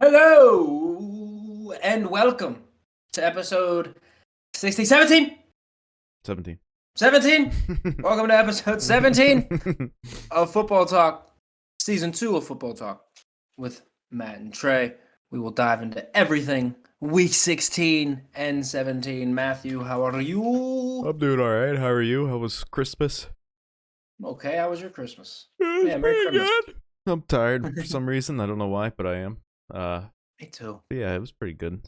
Hello and welcome to episode 60, 17? 17. 17? Welcome to episode 17 of Football Talk, season 2 of Football Talk with Matt and Trey. We will dive into everything week 16 and 17. Matthew, how are you? I'm doing all right. How are you? How was Christmas? Okay, how was your Christmas? Yeah, Merry Christmas. good. I'm tired for some reason. I don't know why, but I am. Me too. Yeah, it was pretty good.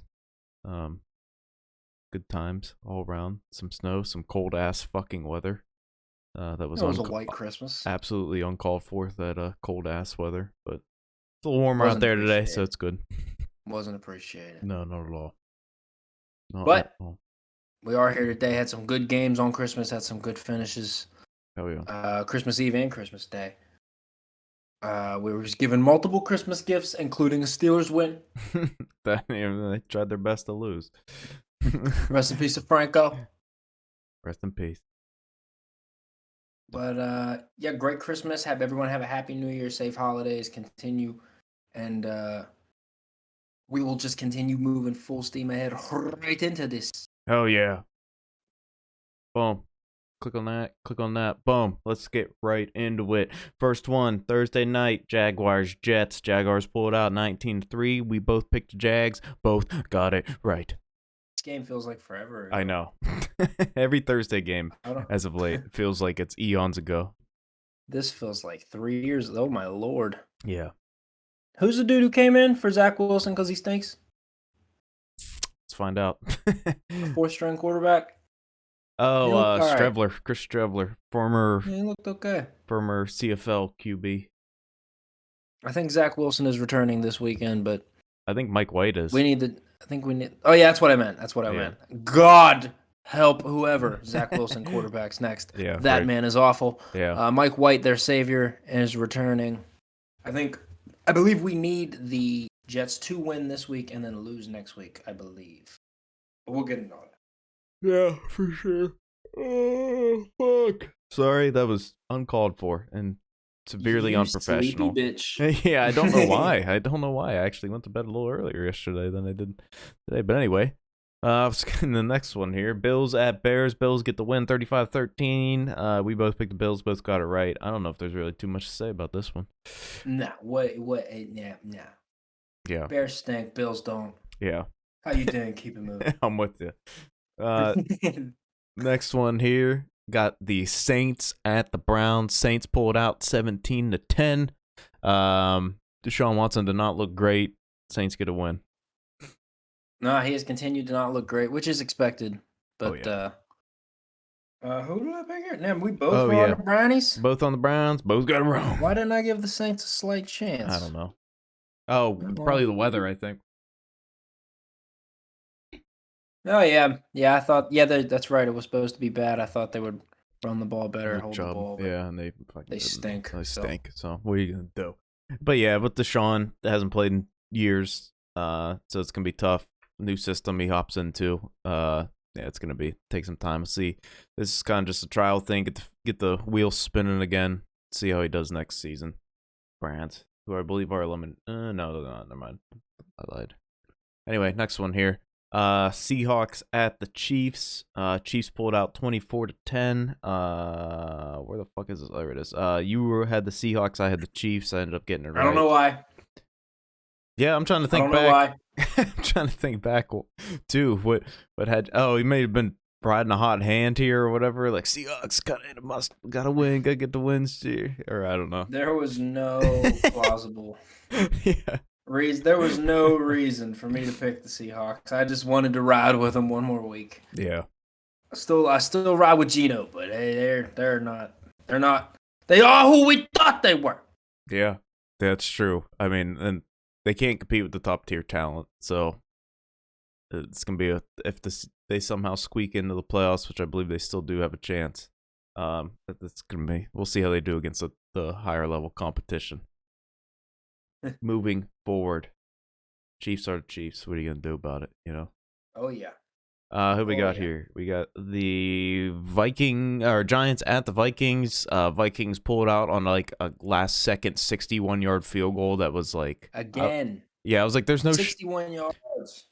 Good times all around. Some snow, some cold ass fucking weather. That was It was a white Christmas. Absolutely uncalled for. That cold ass weather, but it's a little warmer out there today, so it's good. Wasn't appreciated. No, not at all. But we are here today. Had some good games on Christmas. Had some good finishes. Hell yeah. Christmas Eve and Christmas Day. We were just given multiple Christmas gifts, including a Steelers win. They tried their best to lose. Rest in peace to Franco. Rest in peace. But yeah, great Christmas. Have everyone have a happy New Year, safe holidays, continue, and we will just continue moving full steam ahead right into this. Hell yeah. Boom. Click on that. Boom. Let's get right into it. First one, Thursday night, Jaguars, Jets. Jaguars pulled out 19-3. We both picked the Jags. Both got it right. This game feels like forever ago. I know. Every Thursday game, as of late, feels like it's eons ago. This feels like 3 years. Oh, my Lord. Yeah. Who's the dude who came in for Zach Wilson because he stinks? Let's find out. Fourth-string quarterback? Oh, Strebler, right. Chris Strebler, he looked okay. Former CFL QB. I think Zach Wilson is returning this weekend, but I think Mike White is. Oh yeah, that's what I meant. That's what I meant. God help whoever Zach Wilson quarterback's next. Yeah, that right. Man is awful. Yeah. Mike White, their savior, is returning. I believe we need the Jets to win this week and then lose next week. I believe, but we'll get into all that. Yeah, for sure. Oh, fuck. Sorry, that was uncalled for and severely unprofessional. Sleepy bitch. Yeah, I don't know why. I actually went to bed a little earlier yesterday than I did today. But anyway, let's get in the next one here. Bills at Bears. Bills get the win 35-13. We both picked the Bills, both got it right. I don't know if there's really too much to say about this one. Nah, nah. Yeah. Bears stink, Bills don't. Yeah. How you doing? Keep it moving. I'm with you. Next one here, got the Saints at the Browns. Saints pulled out 17-10. Deshaun Watson did not look great. Saints get a win. No, he has continued to not look great, which is expected. But who do I pick here? Damn, we both were on the Brownies. Both on the Browns. Both got it wrong. Why didn't I give the Saints a slight chance? I don't know. Oh, probably the weather, I think. Oh, yeah. Yeah, I thought, that's right. It was supposed to be bad. I thought they would run the ball better, hold the ball. Yeah, and they stink. They stink. So what are you going to do? But yeah, with Deshaun, hasn't played in years, so it's going to be tough. New system he hops into. Yeah, it's going to take some time. We'll see. This is kind of just a trial thing. Get the wheels spinning again. See how he does next season. Browns, who I believe are eliminated. No, never mind. I lied. Anyway, next one here. Seahawks at the Chiefs. Chiefs pulled out 24-10. Where the fuck is this? There it is. You had the Seahawks. I had the Chiefs. I ended up getting it right. I don't know why. Yeah, I'm trying to think back. I'm trying to think back too. What had? Oh, he may have been riding a hot hand here or whatever. Like Seahawks gotta win. Gotta get the wins here. Or I don't know. There was no plausible. Yeah. There was no reason for me to pick the Seahawks. I just wanted to ride with them one more week. Yeah. I still ride with Gino, but they're not. They are who we thought they were. Yeah, that's true. I mean, and they can't compete with the top tier talent, so it's gonna be if they somehow squeak into the playoffs, which I believe they still do have a chance. That's gonna be. We'll see how they do against the higher level competition. Moving forward, Chiefs are the Chiefs. What are you gonna do about it? You know. Oh yeah. Who we got here? We got the Giants at the Vikings. Vikings pulled out on like a last second 61-yard field goal that was like again. Yeah, I was like, there's no 61 yards.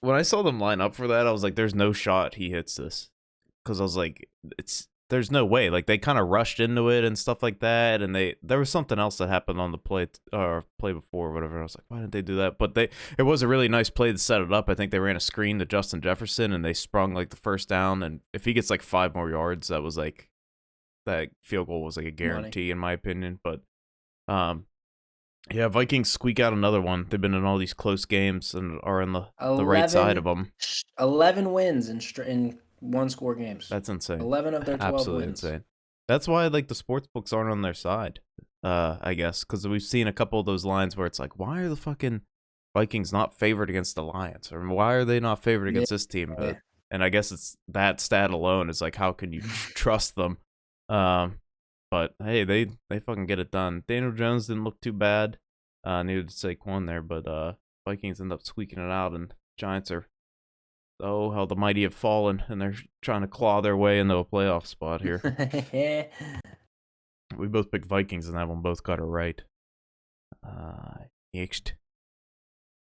when I saw them line up for that, I was like, there's no shot he hits this. Because I was like, there's no way. Like, they kind of rushed into it and stuff like that, and there was something else that happened on the play before or whatever. I was like, why didn't they do that? But it was a really nice play to set it up. I think they ran a screen to Justin Jefferson, and they sprung like the first down. And if he gets like 5 more yards, that was like that field goal was like a guarantee in my opinion. But yeah, Vikings squeak out another one. They've been in all these close games and are on the right side of them. 11 wins in one-score games. That's insane. 11 of their 12 Absolutely wins. insane. That's why like the sports books aren't on their side. I guess because we've seen a couple of those lines where it's like, why are the fucking Vikings not favored against the Lions, or why are they not favored against this team? And I guess it's that stat alone is like, how can you trust them? But hey, they fucking get it done. Daniel Jones didn't look too bad. Neither did Saquon there, but Vikings end up squeaking it out, and Giants are how the mighty have fallen, and they're trying to claw their way into a playoff spot here. We both picked Vikings, and that one both got it right. Next,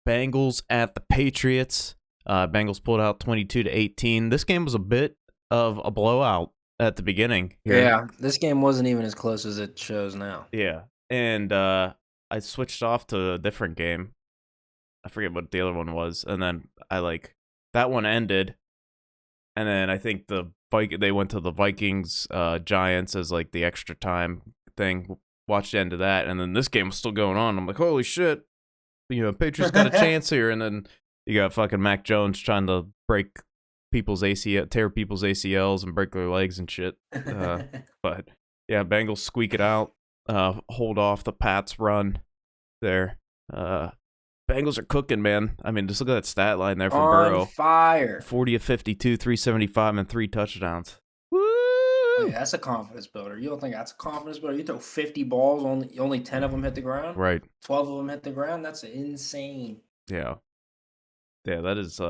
Bengals at the Patriots. Bengals pulled out 22-18. This game was a bit of a blowout at the beginning. Yeah, this game wasn't even as close as it shows now. Yeah, and I switched off to a different game. I forget what the other one was, and then that one ended, and then I think they went to the Vikings Giants as like the extra time thing. Watched the end of that, and then this game was still going on. I'm like, holy shit, Patriots got a chance here, and then you got fucking Mac Jones trying to tear people's ACLs and break their legs and shit. But yeah, Bengals squeak it out, hold off the Pats run there. Bengals are cooking, man. I mean, just look at that stat line there from Burrow. On fire. 40 of 52, 375, and 3 touchdowns. Woo! Yeah, that's a confidence builder. You don't think that's a confidence builder? You throw 50 balls, only 10 of them hit the ground? Right. 12 of them hit the ground? That's insane. Yeah. Yeah, that is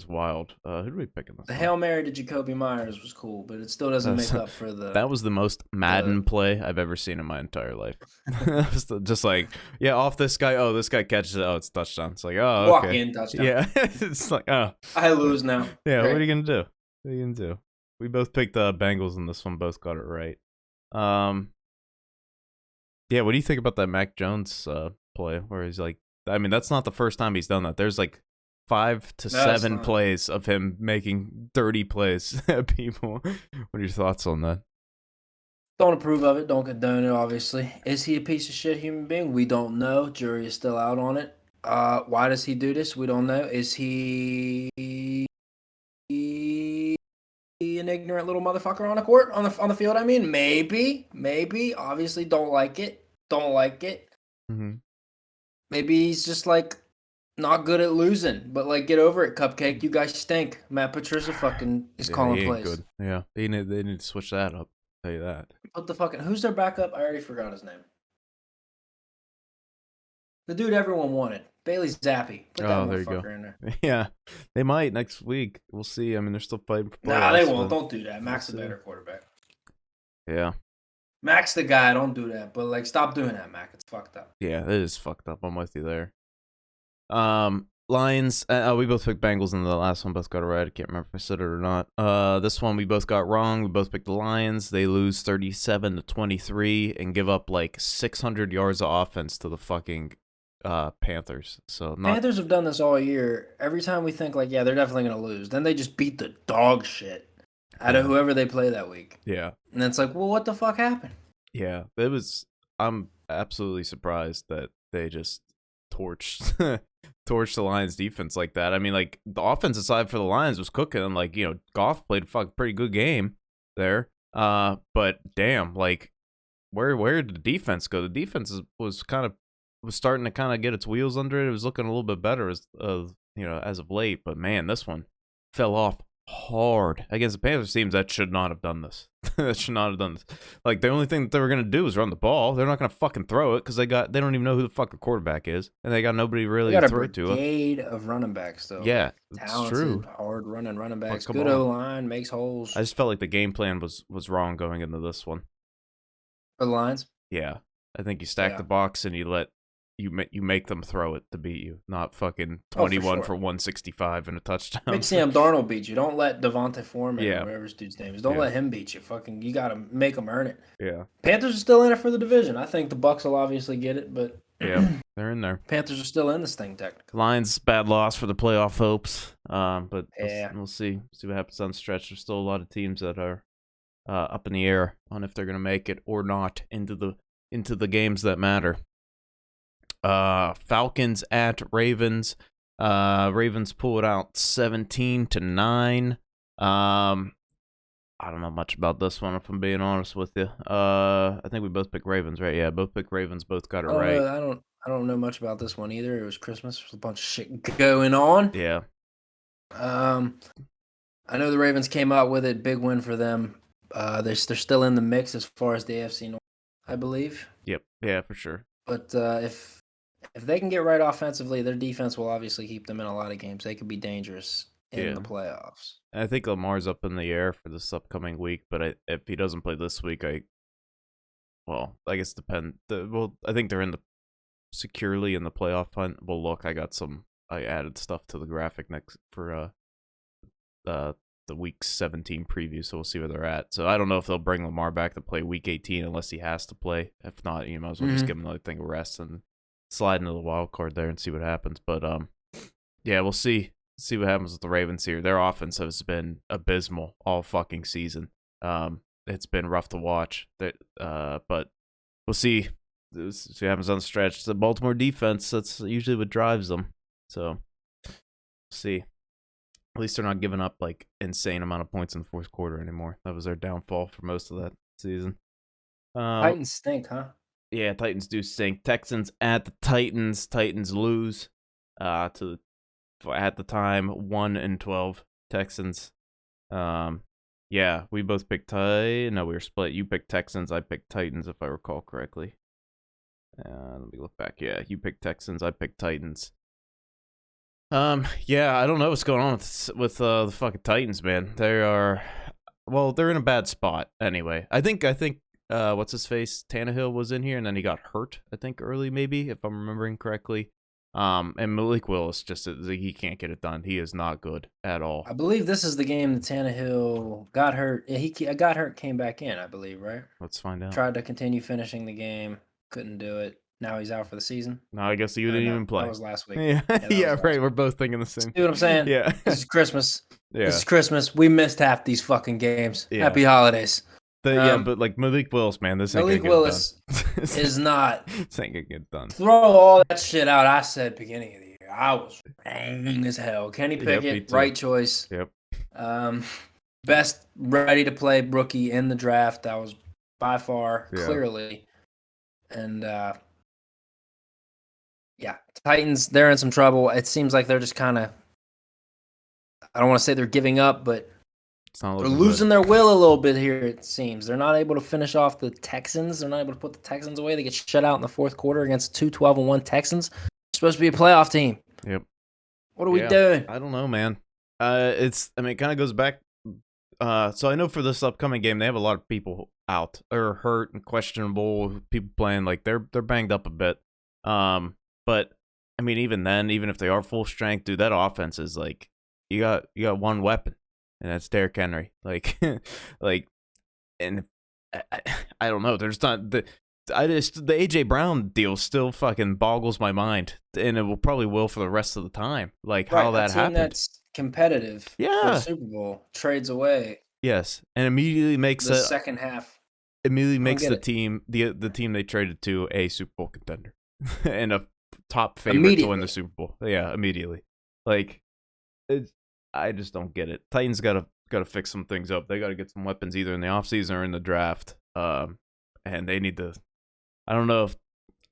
wild. Who did we pick in this? The Hail Mary to Jacoby Myers was cool, but it still doesn't make up for the... That was the most Madden play I've ever seen in my entire life. Just like, yeah, off this guy. Oh, this guy catches it. Oh, it's touchdown. It's like, oh, okay. Walk in, touchdown. Yeah. It's like, oh. I lose now. Yeah, Great. What are you going to do? What are you going to do? We both picked the Bengals in this one. Both got it right. Yeah, what do you think about that Mac Jones play where he's like, I mean, that's not the first time he's done that. There's like 5 to 7 plays of him making 30 plays at people. What are your thoughts on that? Don't approve of it. Don't condone it, obviously. Is he a piece of shit human being? We don't know. Jury is still out on it. Why does he do this? We don't know. Is he an ignorant little motherfucker on the court? On the field, I mean? Maybe. Obviously, don't like it. Mm-hmm. Maybe he's just like not good at losing, but like get over it, Cupcake. You guys stink. Matt Patricia fucking is calling plays. Good. Yeah, they need to switch that up. I'll tell you that. What the fucking? Who's their backup? I already forgot his name. The dude everyone wanted, Bailey Zappi. Put that there you go. In there. Yeah, they might next week. We'll see. I mean, they're still fighting for playoffs. Nah, they won't. Don't do that. Mac's a better quarterback. Yeah. Mac's the guy. Don't do that. But like, stop doing that, Mac. It's fucked up. Yeah, it is fucked up. I'm with you there. Lions. We both picked Bengals in the last one. Both got it right. I can't remember if I said it or not. This one we both got wrong. We both picked the Lions. They lose 37-23 and give up like 600 yards of offense to the fucking Panthers. So Panthers have done this all year. Every time we think like, yeah, they're definitely gonna lose, then they just beat the dog shit out of whoever they play that week. Yeah. And it's like, well, what the fuck happened? Yeah, I'm absolutely surprised that they just torched the Lions defense like that. I mean, like the offensive side for the Lions was cooking. Like, Goff played a pretty good game there. But damn, like where did the defense go? The defense was starting to kind of get its wheels under it. It was looking a little bit better as of late. But man, this one fell off hard against the Panthers teams that should not have done this. Like the only thing that they were gonna do is run the ball. They're not gonna fucking throw it because they don't even know who the fuck the quarterback is, and they got nobody really to throw it to. A brigade of running backs though. Yeah, talented, it's true. Hard running backs. Good O-line, makes holes. I just felt like the game plan was wrong going into this one. For the Lions? Yeah, I think you stack the box and you you make them throw it to beat you, not fucking Oh, for 21 sure. for 165 and a touchdown. Make Sam Darnold beat you. Don't let Devontae Foreman Yeah. or whatever his dude's name is. Don't Yeah. let him beat you. Fucking, you gotta make them earn it. Yeah. Panthers are still in it for the division. I think the Bucks will obviously get it, but Yeah, they're in there. Panthers are still in this thing technically. Lions, bad loss for the playoff hopes. But Yeah. we'll see what happens on the stretch. There's still a lot of teams that are up in the air on if they're gonna make it or not into the games that matter. Falcons at Ravens. Ravens pull it out 17-9. I don't know much about this one, if I'm being honest with you. I think we both picked Ravens, right? Yeah, both picked Ravens, both got it right. I don't know much about this one either. It was Christmas. There's a bunch of shit going on. Yeah. I know the Ravens came out with it. Big win for them. They're still in the mix as far as the AFC North, I believe. Yep. Yeah, for sure. But if they can get right offensively, their defense will obviously keep them in a lot of games. They could be dangerous in the playoffs. I think Lamar's up in the air for this upcoming week, but if he doesn't play this week, I guess I think they're securely in the playoff hunt. Well, look, I added stuff to the graphic next for the week 17 preview, so we'll see where they're at. So I don't know if they'll bring Lamar back to play week 18 unless he has to play. If not, you might as well just give him another thing of rest and slide into the wild card there and see what happens. But yeah, we'll see what happens with the Ravens here. Their offense has been abysmal all fucking season. It's been rough to watch. But we'll see. See what happens on the stretch. It's the Baltimore defense. That's usually what drives them. So, we'll see. At least they're not giving up like insane amount of points in the fourth quarter anymore. That was their downfall for most of that season. Titans stink, huh? Yeah, Titans do stink. Texans at the Titans. Titans lose at the time 1-12 Texans. Yeah, we both picked we were split. You picked Texans, I picked Titans if I recall correctly. Let me look back. Yeah, you picked Texans, I picked Titans. Yeah, I don't know what's going on with the fucking Titans, man. They're in a bad spot anyway. I think what's his face? Tannehill was in here and then he got hurt, I think early maybe, if I'm remembering correctly. And Malik Willis he can't get it done. He is not good at all. I believe this is the game that Tannehill got hurt. He got hurt, came back in, I believe, right? Let's find out. Tried to continue finishing the game, couldn't do it. Now he's out for the season. No, I guess you didn't even play. That was last week. Yeah, yeah, right. We're both thinking the same. See what I'm saying? Yeah. This is Christmas. Yeah. This is Christmas. We missed half these fucking games. Yeah. Happy holidays. But like Malik Willis, man, this ain't Malik gonna get Willis done. is not. This ain't gonna get done. Throw all that shit out. I said beginning of the year. I was angry as hell. Kenny Pickett, right choice. Yep. Best ready to play rookie in the draft. That was by far, clearly. And yeah, Titans, they're in some trouble. It seems like they're just kind of, I don't want to say they're giving up, but they're losing their will a little bit here, it seems. They're not able to finish off the Texans. They're not able to put the Texans away. They get shut out in the fourth quarter against 12-1 Texans. They're supposed to be a playoff team. Yep. What are we doing? I don't know, man. It kind of goes back. So I know for this upcoming game, they have a lot of people out or hurt and questionable. People playing like they're banged up a bit. But I mean, even then, even if they are full strength, dude, that offense is like you got one weapon, and that's Derrick Henry. Like, and I don't know. There's not the AJ Brown deal still fucking boggles my mind, and it probably will for the rest of the time. Like how that happened. That's competitive. For the Super Bowl trades away. Yes, and immediately makes the second half. Immediately makes the team they traded to a Super Bowl contender and a top favorite to win the Super Bowl. Yeah, immediately. Like, I just don't get it. Titans gotta fix some things up. They gotta get some weapons either in the offseason or in the draft. And they need to. I don't know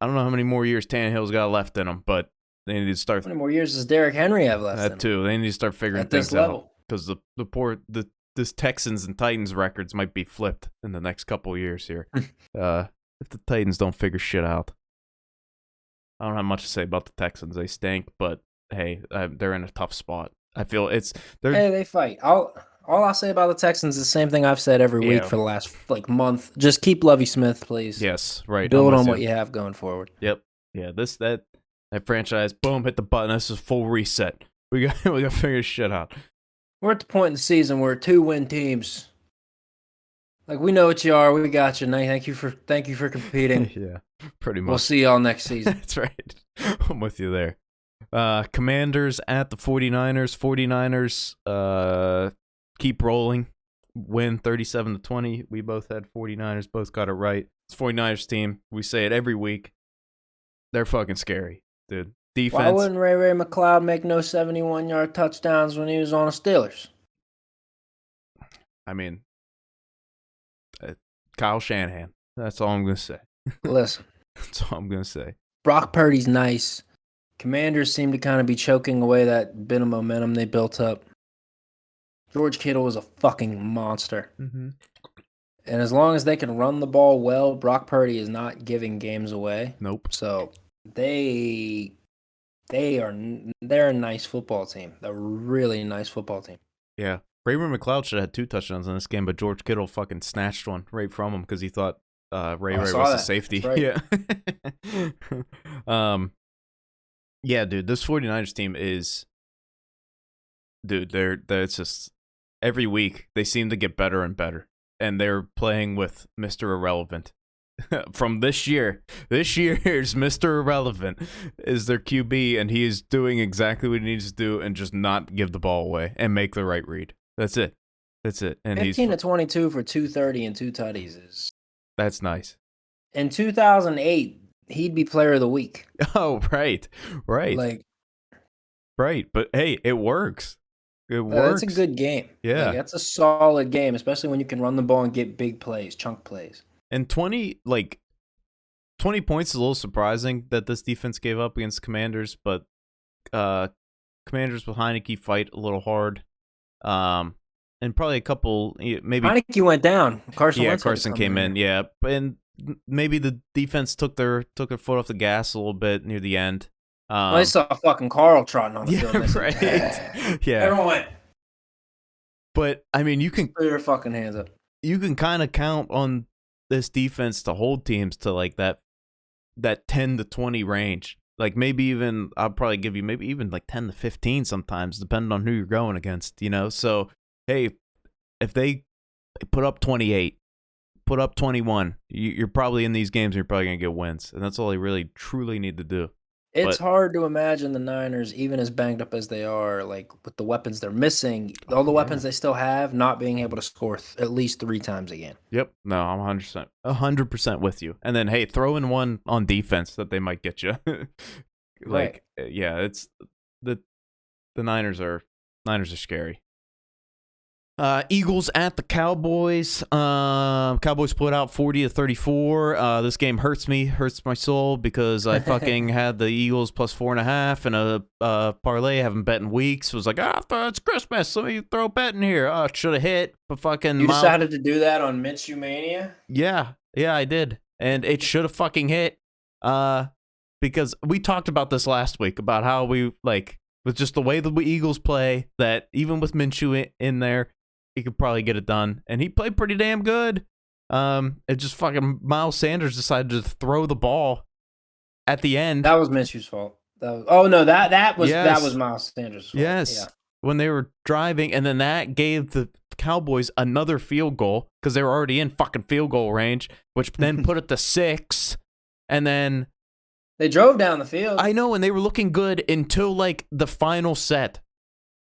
how many more years Tannehill's got left in him, but they need to start. How many more years does Derrick Henry have left? That too. They need to start figuring things out because this Texans and Titans records might be flipped in the next couple of years here. If the Titans don't figure shit out. I don't have much to say about the Texans. They stink, but hey, they're in a tough spot. I feel hey, they fight. All I'll say about the Texans is the same thing I've said every week for the last month. Just keep Lovie Smith, please. Yes, right. Build on what you have going forward. Yep. Yeah, that franchise, boom, hit the button. This is full reset. We got to figure shit out. We're at the point in the season where 2-win teams. Like, we know what you are. We got you. Thank you for competing. Yeah, pretty much. We'll see y'all next season. That's right. I'm with you there. Commanders at the 49ers. 49ers keep rolling. Win 37-20. We both had 49ers. Both got it right. It's 49ers team. We say it every week. They're fucking scary, dude. Defense. Why wouldn't Ray McLeod make no 71-yard touchdowns when he was on the Steelers? I mean, Kyle Shanahan. That's all I'm going to say. Listen. That's all I'm going to say. Brock Purdy's nice. Commanders seem to kind of be choking away that bit of momentum they built up. George Kittle is a fucking monster. Mm-hmm. And as long as they can run the ball well, Brock Purdy is not giving games away. Nope. So they're a nice football team. They're a really nice football team. Yeah. Ray McLeod should have had 2 touchdowns in this game, but George Kittle fucking snatched one right from him because he thought Ray was a safety. Right. Yeah. Yeah, dude, this 49ers team is, dude, they're it's just every week they seem to get better and better, and they're playing with Mr. Irrelevant from this year. This year's Mr. Irrelevant is their QB, and he is doing exactly what he needs to do and just not give the ball away and make the right read. That's it. And 15 to 22 for 230 and 2 tutties that's nice. In 2008, he'd be player of the week. Oh, right. Like, right. But hey, it works. It works. That's a good game. Yeah. Like, that's a solid game, especially when you can run the ball and get big plays, chunk plays. And 20 points is a little surprising that this defense gave up against Commanders, but Commanders with Heineke fight a little hard. And probably a couple, maybe Heineke went down. Carson came in. Yeah, and maybe the defense took their foot off the gas a little bit near the end. I saw fucking Carl trotting on the field. Yeah, right. Yeah, everyone went. But I mean, you can put your fucking hands up. You can kind of count on this defense to hold teams to like that 10 to 20 range. Like maybe even I'll probably give you maybe even like 10 to 15 sometimes, depending on who you're going against. So. Hey, if they put up 28, put up 21, you're probably in these games and you're probably going to get wins. And that's all they really, truly need to do. It's hard to imagine the Niners, even as banged up as they are, like with the weapons they're missing, all the weapons they still have, not being able to score at least 3 times again. Yep. No, I'm 100% with you. And then, hey, throw in one on defense that they might get you. Yeah, it's the Niners are scary. Eagles at the Cowboys. Cowboys put out 40-34. This game hurts my soul because I fucking had the Eagles plus 4.5 and a parlay. I haven't bet in weeks. Was like, it's Christmas. Let me throw a bet in here. Oh, it should have hit. But fucking. You decided to do that on Minshew Mania? Yeah, I did, and it should have fucking hit. Because we talked about this last week about how we with just the way the Eagles play, that even with Minshew in there, he could probably get it done, and he played pretty damn good. It just fucking Miles Sanders decided to throw the ball at the end. That was Minshew's fault. That was Miles Sanders' fault. Yes, yeah. When they were driving, and then that gave the Cowboys another field goal because they were already in fucking field goal range, which then put it to 6, and then they drove down the field. I know, and they were looking good until the final set.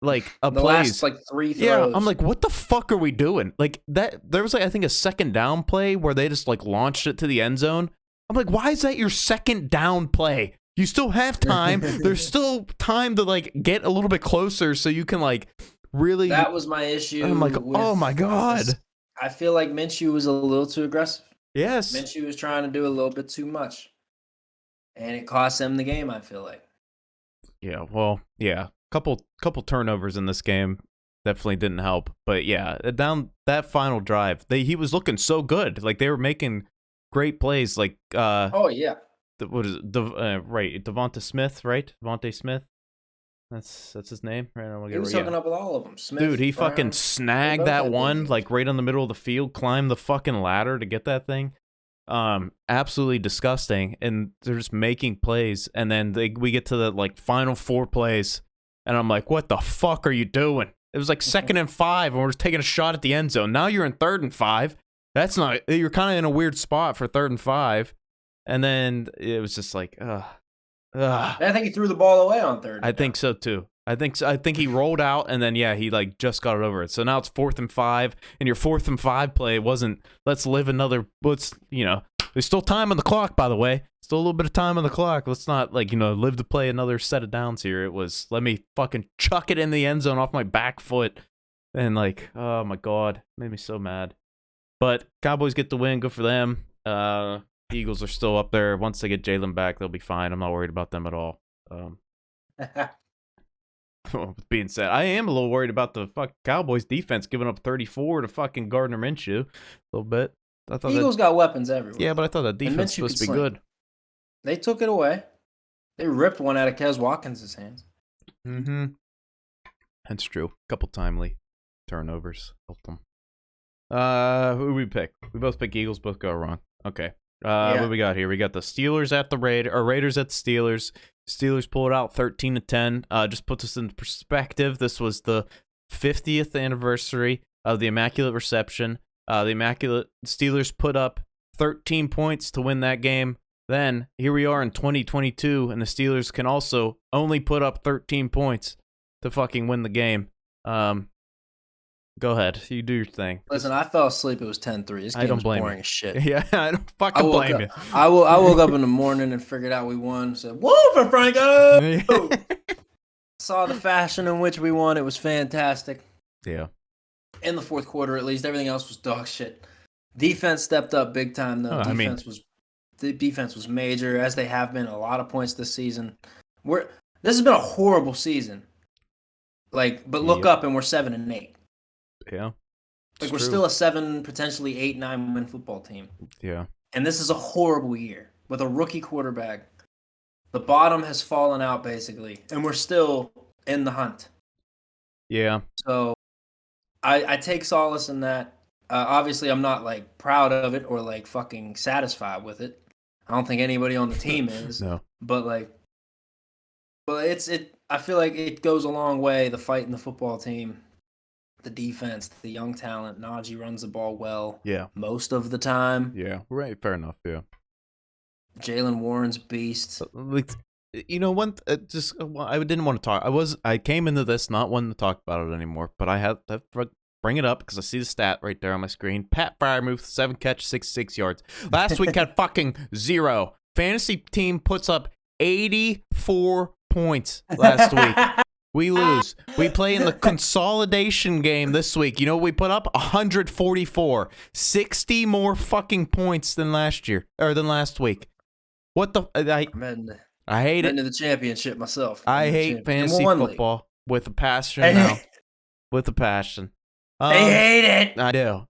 The plays. last 3 throws. Yeah, I'm like, what the fuck are we doing? That there was I think a second down play where they just launched it to the end zone. I'm like, why is that your second down play? You still have time. There's still time to get a little bit closer so you can really. That was my issue. I'm like, oh my god. I feel like Minshew was a little too aggressive. Yes. Minshew was trying to do a little bit too much, and it cost them the game. I feel like. Yeah. Well. Yeah. Couple turnovers in this game definitely didn't help, but yeah, down that final drive, he was looking so good. They were making great plays. Oh yeah, what is it? Devonta Smith, right? Devontae Smith. That's his name, right? He was hooking up with all of them. Smith, dude, he Brown, fucking snagged that one right on the middle of the field, climbed the fucking ladder to get that thing. absolutely disgusting, and they're just making plays, and then we get to the like final 4 plays, and I'm like, what the fuck are you doing? It was like 2nd and 5, and we're just taking a shot at the end zone. Now you're in 3rd and 5. That's not. You're kind of in a weird spot for 3rd and 5, and then it was just like, I think he threw the ball away on 3rd. I think so too. I think he rolled out, and then he like just got it over it. So now it's 4th and 5, and your 4th and 5 play wasn't let's live another. There's still time on the clock, by the way. Still a little bit of time on the clock. Let's not live to play another set of downs here. It was let me fucking chuck it in the end zone off my back foot, and like, oh my god, made me so mad. But Cowboys get the win. Good for them. Eagles are still up there. Once they get Jalen back, they'll be fine. I'm not worried about them at all. With being said, I am a little worried about the fuck Cowboys defense giving up 34 to fucking Gardner Minshew a little bit. I thought Eagles got weapons everywhere. Yeah, but I thought that defense was supposed to be good. They took it away. They ripped one out of Kez Watkins' hands. Mm-hmm. That's true. A couple timely turnovers helped them. Who we pick? We both pick Eagles, both go wrong. Okay. What do we got here? We got the Steelers at the Raiders at the Steelers. Steelers pulled out 13-10. Just puts us in perspective. This was the 50th anniversary of the Immaculate Reception. The Immaculate Steelers put up 13 points to win that game. Then here we are in 2022, and the Steelers can also only put up 13 points to fucking win the game. Go ahead. You do your thing. Listen, I fell asleep. It was 10-3. This game was boring as shit. Yeah, I don't fucking blame you. I woke up in the morning and figured out we won. Said, "Woo for Franco!" Saw the fashion in which we won. It was fantastic. Yeah. In the fourth quarter, at least, everything else was dog shit. Defense stepped up big time, though. The defense was major, as they have been a lot of points this season. This has been a horrible season. But look up and we're 7-8. Yeah. We're still a 7, potentially 8-9 win football team. Yeah. And this is a horrible year with a rookie quarterback. The bottom has fallen out, basically, and we're still in the hunt. Yeah. So I take solace in that. Obviously, I'm not, proud of it or, fucking satisfied with it. I don't think anybody on the team is. No. But, I feel like it goes a long way, the fight in the football team. The defense, the young talent. Najee runs the ball well. Yeah. Most of the time. Yeah. Right. Fair enough. Yeah. Jalen Warren's beast. I didn't want to talk. I came into this not wanting to talk about it anymore, but I had to bring it up because I see the stat right there on my screen. Pat Freiermuth, 7 catch, 66 yards. Last week had fucking 0. Fantasy team puts up 84 points last week. We lose. We play in the consolidation game this week. You know what we put up? 144. 60 more fucking points than last week. What the? I hate it. Into the championship myself. I hate fantasy football with a passion now. With a passion. I hate it. I do.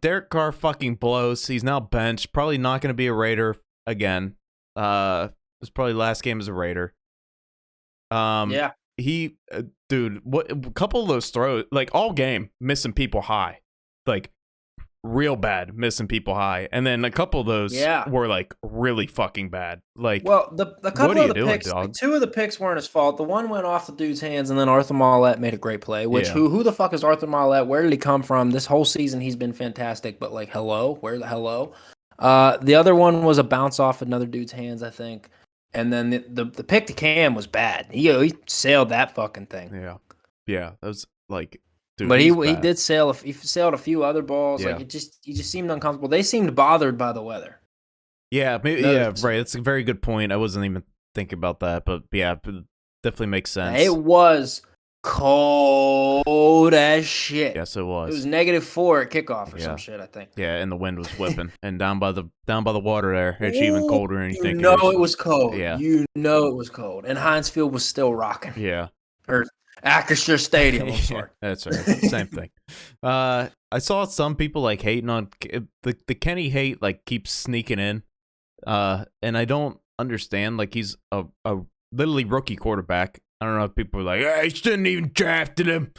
Derek Carr fucking blows. He's now benched. Probably not going to be a Raider again. It's probably last game as a Raider. Yeah. What a couple of those throws, all game, missing people high. Real bad, missing people high. And then a couple of those were, really fucking bad. The couple of the picks, dog? 2 of the picks weren't his fault. The one went off the dude's hands, and then Arthur Mollett made a great play, who the fuck is Arthur Mollett? Where did he come from? This whole season he's been fantastic, but, hello? Where the hello? The other one was a bounce off another dude's hands, I think. And then the pick to Cam was bad. He sailed that fucking thing. Yeah. That was dude, but he did sail. He sailed a few other balls. Yeah. He just seemed uncomfortable. They seemed bothered by the weather. Yeah, maybe. Yeah, right. That's a very good point. I wasn't even thinking about that, but yeah, it definitely makes sense. It was cold as shit. Yes, it was. It was -4 at kickoff or some shit, I think. Yeah, and the wind was whipping, and down by the water there, it's even colder than you think. It was cold. Yeah, it was cold, and Heinz Field was still rocking. Yeah, or Acrisure Stadium. I'm sorry. That's right. Same thing. I saw some people hating on the Kenny hate keeps sneaking in, and I don't understand. He's a literally rookie quarterback. I don't know if people are he shouldn't even drafted him.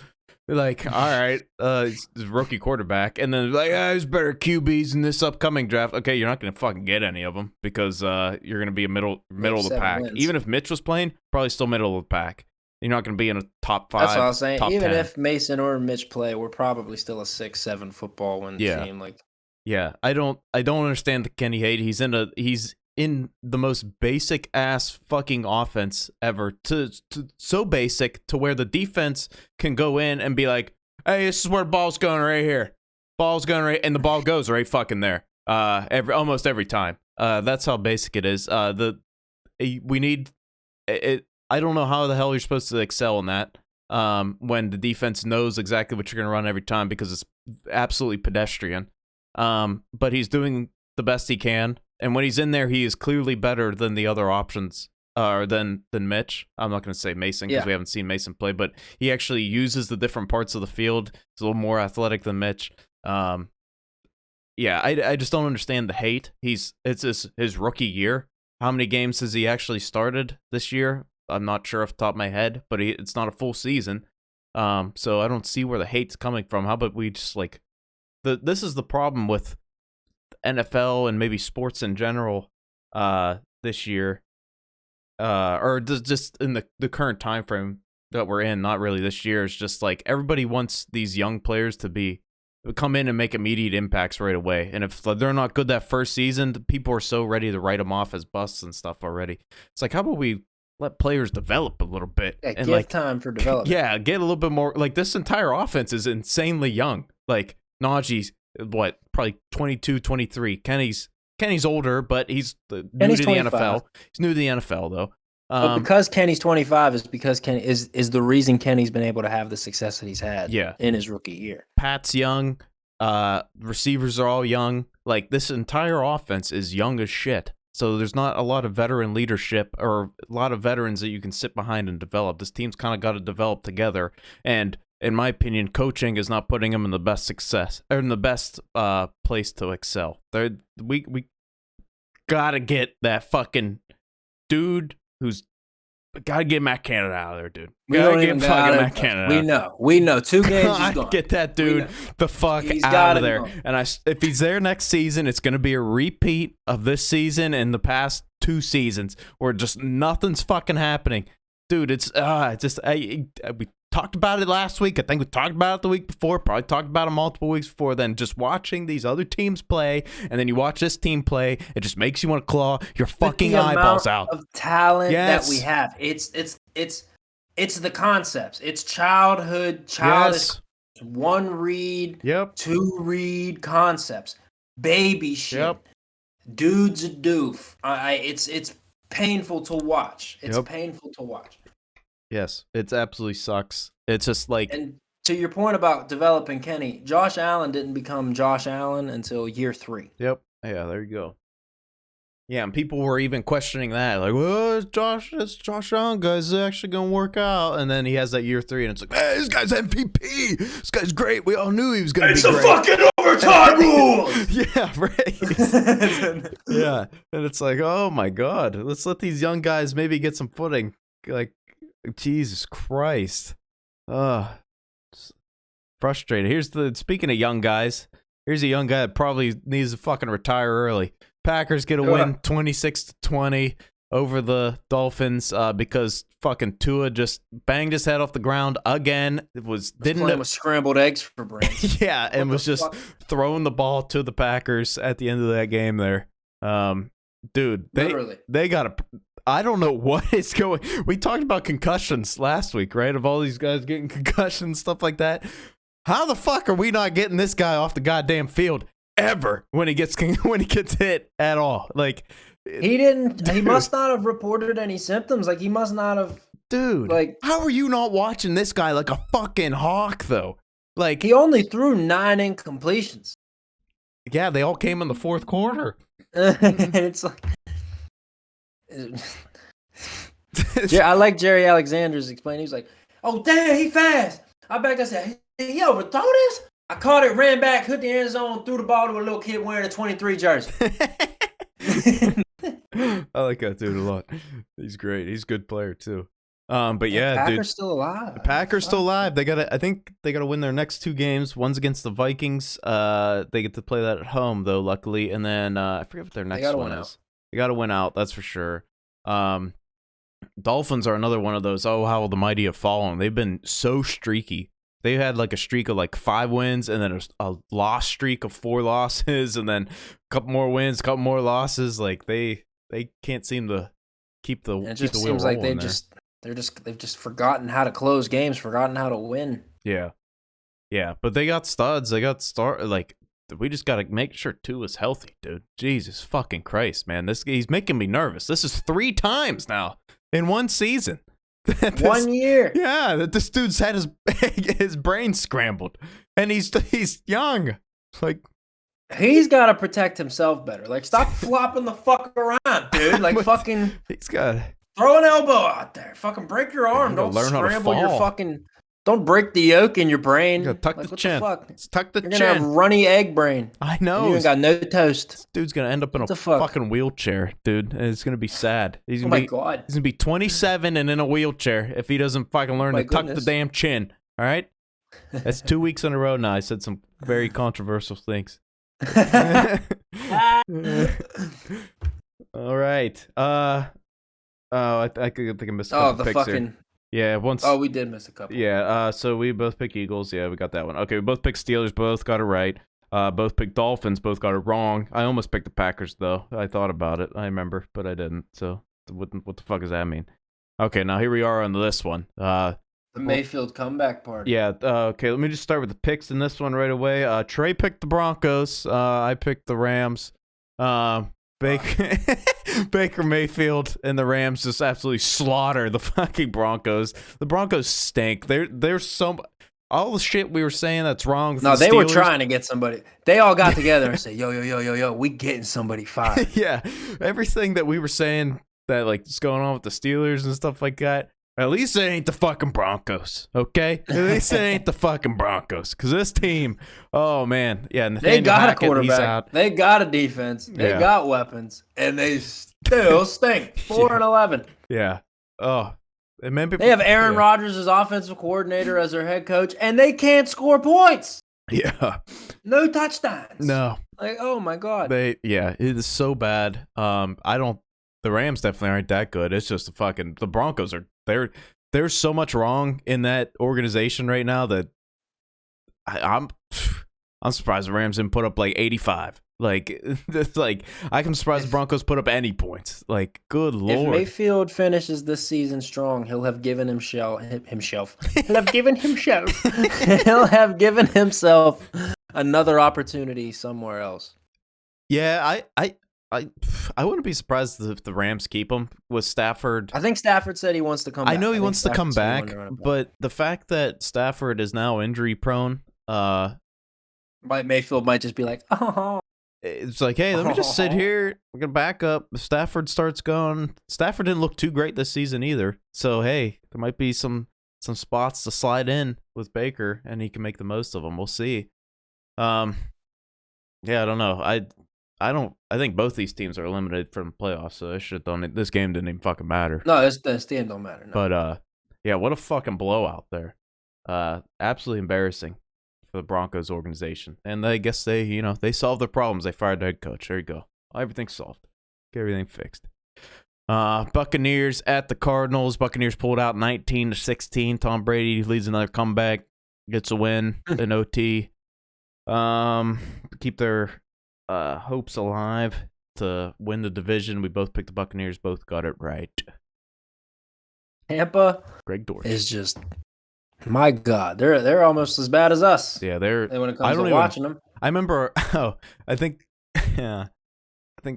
Like, all right, he's a rookie quarterback, and then like, there's better QBs in this upcoming draft. Okay, you're not gonna fucking get any of them because you're gonna be a middle of the 7 pack. wins. Even if Mitch was playing, probably still middle of the pack. You're not gonna be in a top 5. That's what I was saying. Top Even 10. if Mason or Mitch play, we're probably still a 6-7 football win team. Like, yeah, I don't understand the Kenny hate. He's in the most basic ass fucking offense ever. To so basic to where the defense can go in and be like, "Hey, this is where the ball's going right here. Ball's going right," and the ball goes right fucking there. Almost every time. That's how basic it is. We need it. I don't know how the hell you're supposed to excel in that. When the defense knows exactly what you're gonna run every time because it's absolutely pedestrian. But he's doing the best he can. And when he's in there, he is clearly better than the other options, than Mitch. I'm not going to say Mason because we haven't seen Mason play, but he actually uses the different parts of the field. He's a little more athletic than Mitch. I just don't understand the hate. It's his rookie year. How many games has he actually started this year? I'm not sure off the top of my head, but it's not a full season. So I don't see where the hate's coming from. How about we just like this is the problem with NFL and maybe sports in general this year, or just in the current time frame that we're in. Not really this year. It's just like everybody wants these young players to come in and make immediate impacts right away. And if they're not good that first season, people are so ready to write them off as busts and stuff already. It's like, how about we let players develop a little bit and give time for development? Yeah, get a little bit more. Like this entire offense is insanely young. Like Najee's probably 22, 23. Kenny's older, but he's new to the 25. NFL. He's new to the NFL though. But because Kenny's 25 is because Kenny is the reason Kenny's been able to have the success that he's had in his rookie year. Pat's young. Receivers are all young. Like this entire offense is young as shit. So there's not a lot of veteran leadership or a lot of veterans that you can sit behind and develop. This team's kind of got to develop together. And in my opinion, coaching is not putting them in the best success or in the best place to excel. We gotta get that fucking dude who's gotta get Matt Canada out of there, dude. Gotta get fucking Matt Canada. We know. 2 games he's gone. Get that dude the fuck out of there. And if he's there next season, it's gonna be a repeat of this season and the past 2 seasons where just nothing's fucking happening. Dude, it's just we talked about it last week. I think we talked about it the week before. Probably talked about it multiple weeks before. Then just watching these other teams play, and then you watch this team play, it just makes you want to claw your fucking eyeballs out. Of talent that we have, it's the concepts. It's childish, 1 read, 2 read concepts, baby shit. Dude's a doof. It's painful to watch. It's painful to watch. Yes, it absolutely sucks. It's just like... And to your point about developing Kenny, Josh Allen didn't become Josh Allen until year 3. Yep. Yeah, there you go. Yeah, and people were even questioning that. Like, well, it's Josh Allen, guys. Is actually going to work out? And then he has that year 3, and it's like, hey, this guy's MVP. This guy's great. We all knew he was going to be great. It's the fucking overtime rules! Yeah, right. Yeah, and it's like, oh, my God. Let's let these young guys maybe get some footing. Like, Jesus Christ. Frustrated. Speaking of young guys, here's a young guy that probably needs to fucking retire early. Packers get a win 26-20 over the Dolphins because fucking Tua just banged his head off the ground again. Didn't with scrambled eggs for brains. Yeah, and was just throwing the ball to the Packers at the end of that game there. Dude, they got a... I don't know what is going... We talked about concussions last week, right? Of all these guys getting concussions, stuff like that. How the fuck are we not getting this guy off the goddamn field ever when he gets hit at all? Like, he didn't... Dude. He must not have reported any symptoms. Like, he must not have... Dude, like, how are you not watching this guy like a fucking hawk, though? Like, he only threw 9 incompletions. Yeah, they all came in the 4th quarter. It's like... I like Jerry Alexander's explaining. He was like, "Oh damn, he fast." I backed. I said, "He overthrow this." I caught it, ran back, hit the end zone, threw the ball to a little kid wearing a 23 jersey. I like that dude a lot. He's great. He's a good player too. But yeah, Packers dude, still alive. the Packers still alive. I think they gotta win their next 2 games. One's against the Vikings. They get to play that at home though, luckily. And then I forget what their next one is. They gotta win out, that's for sure. Dolphins are another one of those. Oh, how the mighty have fallen. They've been so streaky. They had like a streak of like 5 wins, and then a loss streak of 4 losses, and then a couple more wins, a couple more losses. Like they can't seem to keep the It keep just the wheel seems like rolling they've just forgotten how to close games, forgotten how to win. Yeah, but they got studs. They got like. We just got to make sure Tua is healthy, dude. Jesus fucking Christ, man. He's making me nervous. This is 3 times now in one season. 1 year. Yeah, that this dude's had his brain scrambled, and he's young. Like, he's got to protect himself better. Like, stop flopping the fuck around, dude. Like, fucking. He's got throw an elbow out there. Fucking break your arm. Don't scramble your fucking. Don't break the yolk in your brain. Tuck like, the chin. Tuck the chin. You're gonna have runny egg brain. I know. You ain't got no toast. This dude's gonna end up in a fucking wheelchair, dude. And it's gonna be sad. Oh my god. He's gonna be 27 and in a wheelchair if he doesn't fucking learn to tuck the damn chin. All right. That's 2 weeks in a row now. I said some very controversial things. All right. I think I missed a couple picks here. Yeah, once. Oh, we did miss a couple. Yeah, so we both picked Eagles. Yeah, we got that one. Okay, we both picked Steelers. Both got it right. Both picked Dolphins. Both got it wrong. I almost picked the Packers, though. I thought about it. I remember, but I didn't. So what the fuck does that mean? Okay, now here we are on this one. The Mayfield comeback party. Yeah, okay, let me just start with the picks in this one right away. Trey picked the Broncos. I picked the Rams. Baker Mayfield and the Rams just absolutely slaughter the fucking Broncos. The Broncos stink. They're so all the shit we were saying that's wrong. With they were trying to get somebody. They all got together and said, "Yo, we getting somebody fired." Yeah, everything that we were saying that like is going on with the Steelers and stuff like that. At least it ain't the fucking Broncos, okay? At least it ain't the fucking Broncos, because this team, oh man, yeah, they got a quarterback, they got a defense, they got weapons, and they still stink. 4-11. Yeah. Oh, and maybe they have Aaron Rodgers as offensive coordinator as their head coach, and they can't score points. Yeah. No touchdowns. No. Like, oh my god. It is so bad. The Rams definitely aren't that good. It's just the Broncos are. There's so much wrong in that organization right now that I'm surprised the Rams didn't put up like 85. Like it's like I'm surprised the Broncos put up any points. Like, good lord. If Mayfield finishes this season strong, he'll have given himself. He'll have given himself another opportunity somewhere else. Yeah, I wouldn't be surprised if the Rams keep him with Stafford. I think Stafford said he wants to come back. I know he wants to come back, but the fact that Stafford is now injury prone, Mayfield might just be like, oh. It's like, hey, let me just sit here. We're going to back up. If Stafford starts going. Stafford didn't look too great this season either. So, hey, there might be some spots to slide in with Baker, and he can make the most of them. We'll see. Yeah, I don't know. I think both these teams are eliminated from the playoffs, so this game didn't even fucking matter. No, this game don't matter. No. But yeah, what a fucking blowout there. Absolutely embarrassing for the Broncos organization. And I guess they solved their problems. They fired the head coach. There you go. Everything's solved. Get everything fixed. Buccaneers at the Cardinals. Buccaneers pulled out 19-16. Tom Brady leads another comeback, gets a win in OT. Keep their hopes alive to win the division. We both picked the Buccaneers. Both got it right. Tampa Greg Dortch is just, my God, they're almost as bad as us. Yeah, they're when it comes to watching them. I remember. I think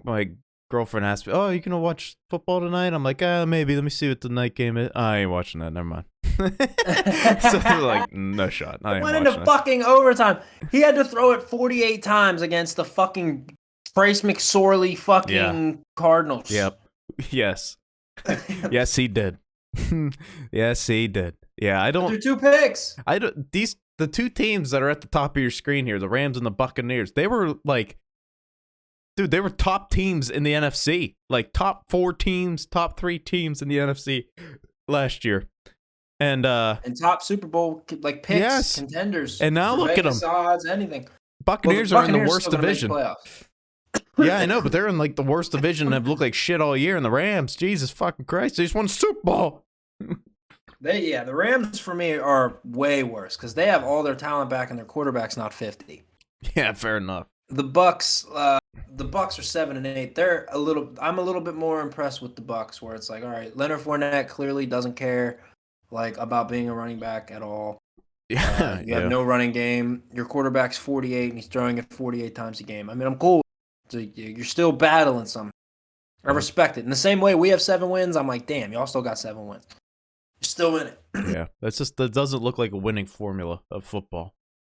my girlfriend asked me, "Oh, you gonna watch football tonight?" I'm like, maybe. Let me see what the night game is. I ain't watching that. Never mind. So like, no shot. I went into fucking overtime. He had to throw it 48 times against the fucking Trace McSorley fucking Cardinals. Yep. Yes. Yes, he did. Yes, he did. Yeah, I don't. They're 2 picks. The 2 teams that are at the top of your screen here, the Rams and the Buccaneers, they were like, dude, they were top teams in the NFC. Like top 4 teams, top 3 teams in the NFC. last year. And top Super Bowl like picks, yes. contenders. And now look at them. Odds, anything. Buccaneers are in the worst still division. Yeah, I know, but they're in like the worst division and have looked like shit all year. And the Rams, Jesus fucking Christ, they just won Super Bowl. The Rams for me are way worse because they have all their talent back and their quarterback's not 50. Yeah, fair enough. The Bucks are 7-8. I'm a little bit more impressed with the Bucks, where it's like, all right, Leonard Fournette clearly doesn't care like about being a running back at all. Yeah, you have no running game. Your quarterback's 48 and he's throwing it 48 times a game. I mean, I'm cool. So you're still battling some. I respect it. In the same way we have 7 wins, I'm like, damn, y'all still got 7 wins. You're still in it. Yeah, that doesn't look like a winning formula of football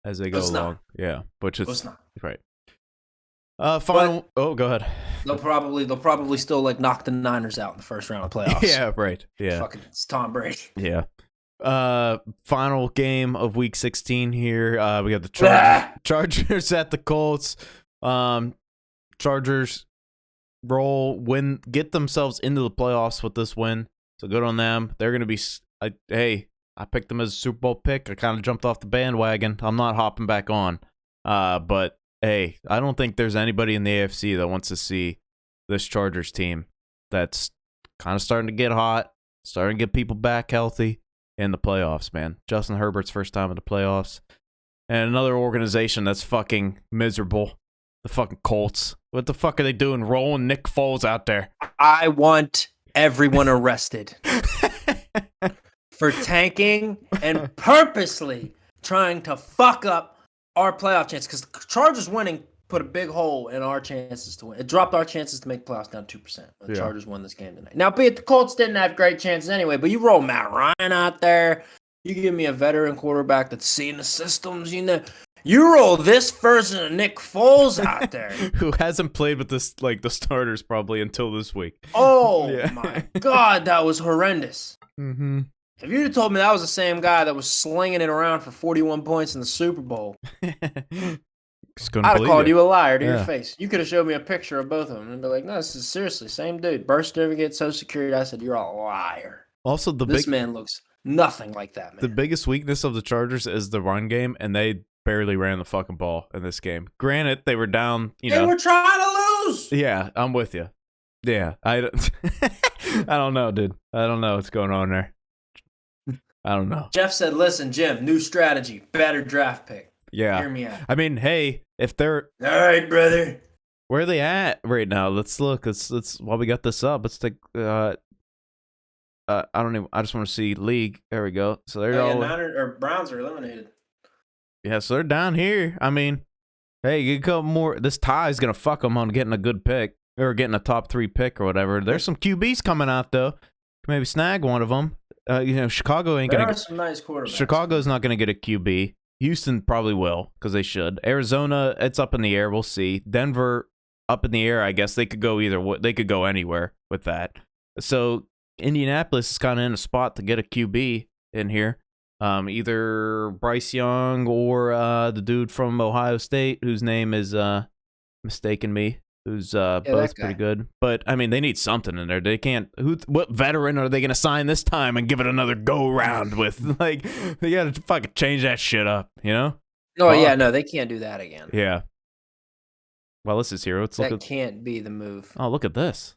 as they go along. Not. Yeah, which is not. Right. Final. Go ahead. They'll probably still like knock the Niners out in the first round of playoffs. Yeah, right. Yeah. Fucking it's Tom Brady. Yeah. Final game of Week 16 here. We got the Chargers at the Colts. Chargers get themselves into the playoffs with this win. So good on them. They're gonna be. I picked them as a Super Bowl pick. I kind of jumped off the bandwagon. I'm not hopping back on. But hey, I don't think there's anybody in the AFC that wants to see this Chargers team that's kind of starting to get hot, starting to get people back healthy in the playoffs, man. Justin Herbert's first time in the playoffs. And another organization that's fucking miserable. The fucking Colts. What the fuck are they doing rolling Nick Foles out there? I want everyone arrested for tanking and purposely trying to fuck up our playoff chance, because the Chargers winning put a big hole in our chances to win. It dropped our chances to make playoffs down 2%. The Chargers won this game tonight. Now, be it the Colts didn't have great chances anyway, but you roll Matt Ryan out there. You give me a veteran quarterback that's seen the systems, You roll this version of Nick Foles out there. Who hasn't played with this like the starters probably until this week. Oh, my God, that was horrendous. Mm-hmm. If you'd have told me that was the same guy that was slinging it around for 41 points in the Super Bowl, I'd have called you a liar to your face. You could have showed me a picture of both of them and be like, no, this is seriously same dude. Birth certificate, Social Security. I said, you're a liar. Also, this man looks nothing like that, man. The biggest weakness of the Chargers is the run game, and they barely ran the fucking ball in this game. Granted, they were down, They were trying to lose! Yeah, I'm with you. Yeah, I don't know, dude. I don't know what's going on there. I don't know. Jeff said, listen, Jim, new strategy, better draft pick. Yeah. Hear me out. I mean, hey, if they're... All right, brother. Where are they at right now? Let's look. Let's while we got this up, let's take... I just want to see league. There we go. So they're all... Browns are eliminated. Yeah, so they're down here. I mean, hey, you go more... This tie is going to fuck them on getting a good pick. Or getting a top 3 pick or whatever. There's some QBs coming out, though. Maybe snag one of them. Chicago ain't gonna. There are some nice quarterbacks. Chicago's not gonna get a QB. Houston probably will because they should. Arizona, it's up in the air. We'll see. Denver, up in the air. I guess they could go either. They could go anywhere with that. So Indianapolis is kind of in a spot to get a QB in here. Either Bryce Young or the dude from Ohio State whose name is mistaken me. Who's both pretty good. But, I mean, they need something in there. They can't... What veteran are they going to sign this time and give it another go-round with? Like, they got to fucking change that shit up, you know? No, they can't do that again. Yeah. Well, this is here. That can't be the move. Oh, look at this.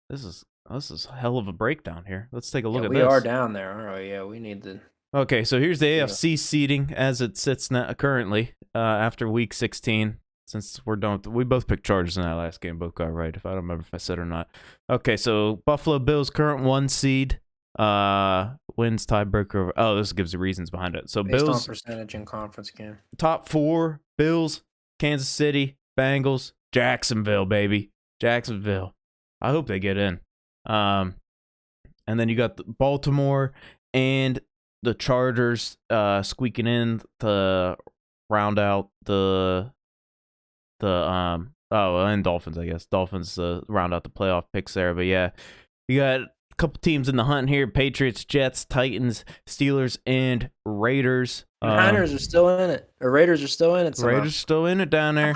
This is a hell of a breakdown here. Let's take a look at this. We are down there, aren't we? Yeah, we need to... Okay, so here's the AFC seeding as it sits now, currently after Week 16. Since we're done, we both picked Chargers in that last game. Both got right. If I don't remember if I said or not. Okay, so Buffalo Bills current 1 seed. Wins tiebreaker. Oh, this gives the reasons behind it. So based Bills on percentage in conference game. Top 4: Bills, Kansas City, Bengals, Jacksonville, baby, Jacksonville. I hope they get in. And then you got the Baltimore and the Chargers squeaking in to round out and Dolphins, I guess. Dolphins round out the playoff picks there. But yeah, you got a couple teams in the hunt here: Patriots, Jets, Titans, Steelers, and Raiders. Niners are still in it. Or Raiders are still in it somehow. Raiders still in it down there.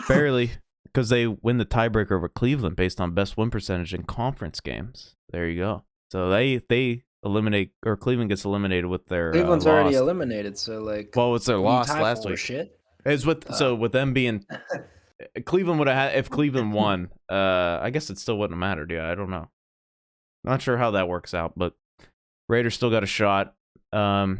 Barely. Because they win the tiebreaker over Cleveland based on best win percentage in conference games. There you go. So they eliminate, or Cleveland gets eliminated with their Cleveland's loss. already eliminated, so like. Well, it's their what do you loss tie last for, week. Shit. It's with with them being Cleveland would have had, if Cleveland won. I guess it still wouldn't have mattered. Yeah, I don't know. Not sure how that works out, but Raiders still got a shot. I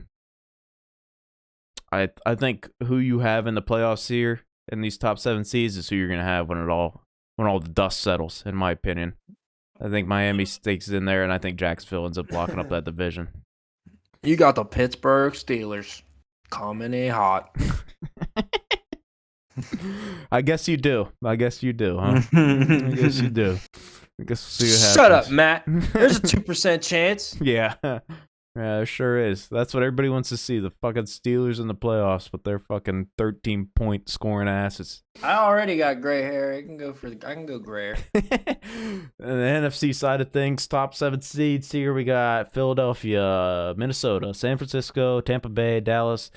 think who you have in the playoffs here in these top 7 seeds is who you're gonna have when all the dust settles. In my opinion, I think Miami stakes in there, and I think Jacksonville ends up blocking up that division. You got the Pittsburgh Steelers coming in hot. I guess you do. Huh? I guess you do. I guess we'll see what happens. Shut up, Matt. There's a 2% chance. Yeah. Yeah, there sure is. That's what everybody wants to see. The fucking Steelers in the playoffs with their fucking 13-point scoring asses. I already got gray hair. I can go gray hair. And the NFC side of things, top 7 seeds here, we got Philadelphia, Minnesota, San Francisco, Tampa Bay, Dallas,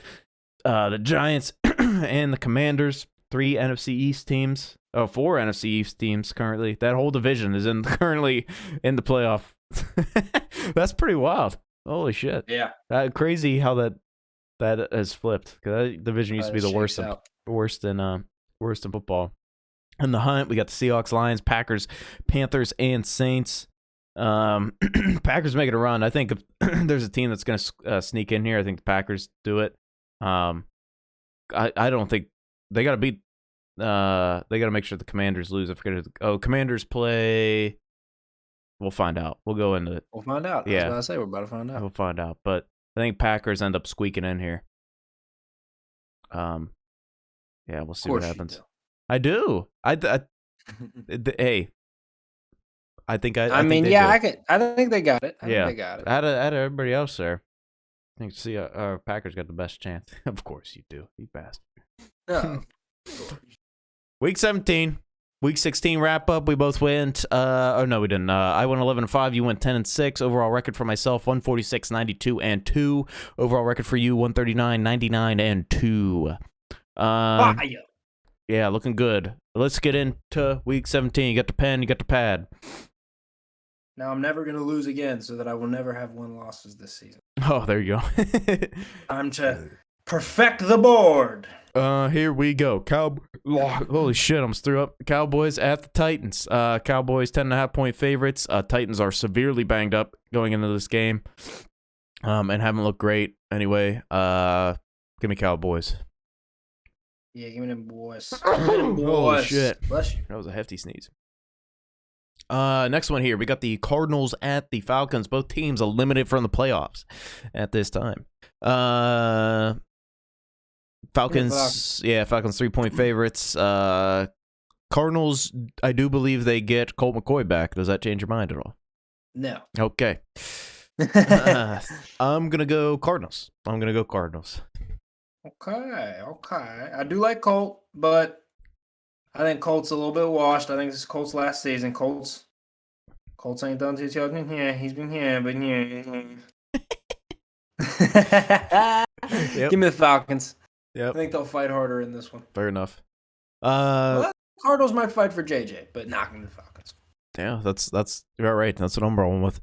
the Giants, and the Commanders. 3 NFC East teams. Oh, 4 NFC East teams currently. That whole division is currently in the playoff. That's pretty wild. Holy shit. Yeah. Crazy how that has flipped. Because that division used to be the worst in football. In the hunt, we got the Seahawks, Lions, Packers, Panthers, and Saints. Packers making a run. I think if there's a team that's going to sneak in here, I think the Packers do it. I don't think they got to beat. They got to make sure the Commanders lose. I forget. Commanders play. We'll find out. We'll go into it. We'll find out. Yeah. I was about to say we're about to find out. We'll find out. But I think Packers end up squeaking in here. Yeah, we'll see what happens. I do. Hey, I think I. I mean, yeah, I think they got it. I think they got it. Out of everybody else there, I think Packers got the best chance. Of course you do, you bastard. No. Week 17. Week 16 wrap up. We both went. Oh no, we didn't. I went 11-5. You went 10-6. Overall record for myself 146-92-2. Overall record for you 139-99-2. Yeah, looking good. Let's get into week 17. You got the pen. You got the pad. Now I'm never gonna lose again, so that I will never have 1 losses this season. Oh, there you go. Time to perfect the board. Here we go. Holy shit, I almost threw up. Cowboys at the Titans. Cowboys 10.5-point favorites. Titans are severely banged up going into this game, and haven't looked great. Anyway, give me Cowboys. Yeah, give me them boys. Give me them boys. Holy shit. Bless you. That was a hefty sneeze. Next one here. We got the Cardinals at the Falcons. Both teams eliminated from the playoffs at this time. Falcons 3-point favorites. Cardinals, I do believe they get Colt McCoy back. Does that change your mind at all? No. Okay. I'm going to go Cardinals. Okay. I do like Colt, but I think Colt's a little bit washed. I think this is Colt's last season. Colt's ain't done too much here. He's been here, but yeah. Yep. Give me the Falcons. Yep. I think they'll fight harder in this one. Fair enough. Well, Cardinals might fight for JJ, but not going to the Falcons. Yeah, that's you're right. That's what I'm rolling with.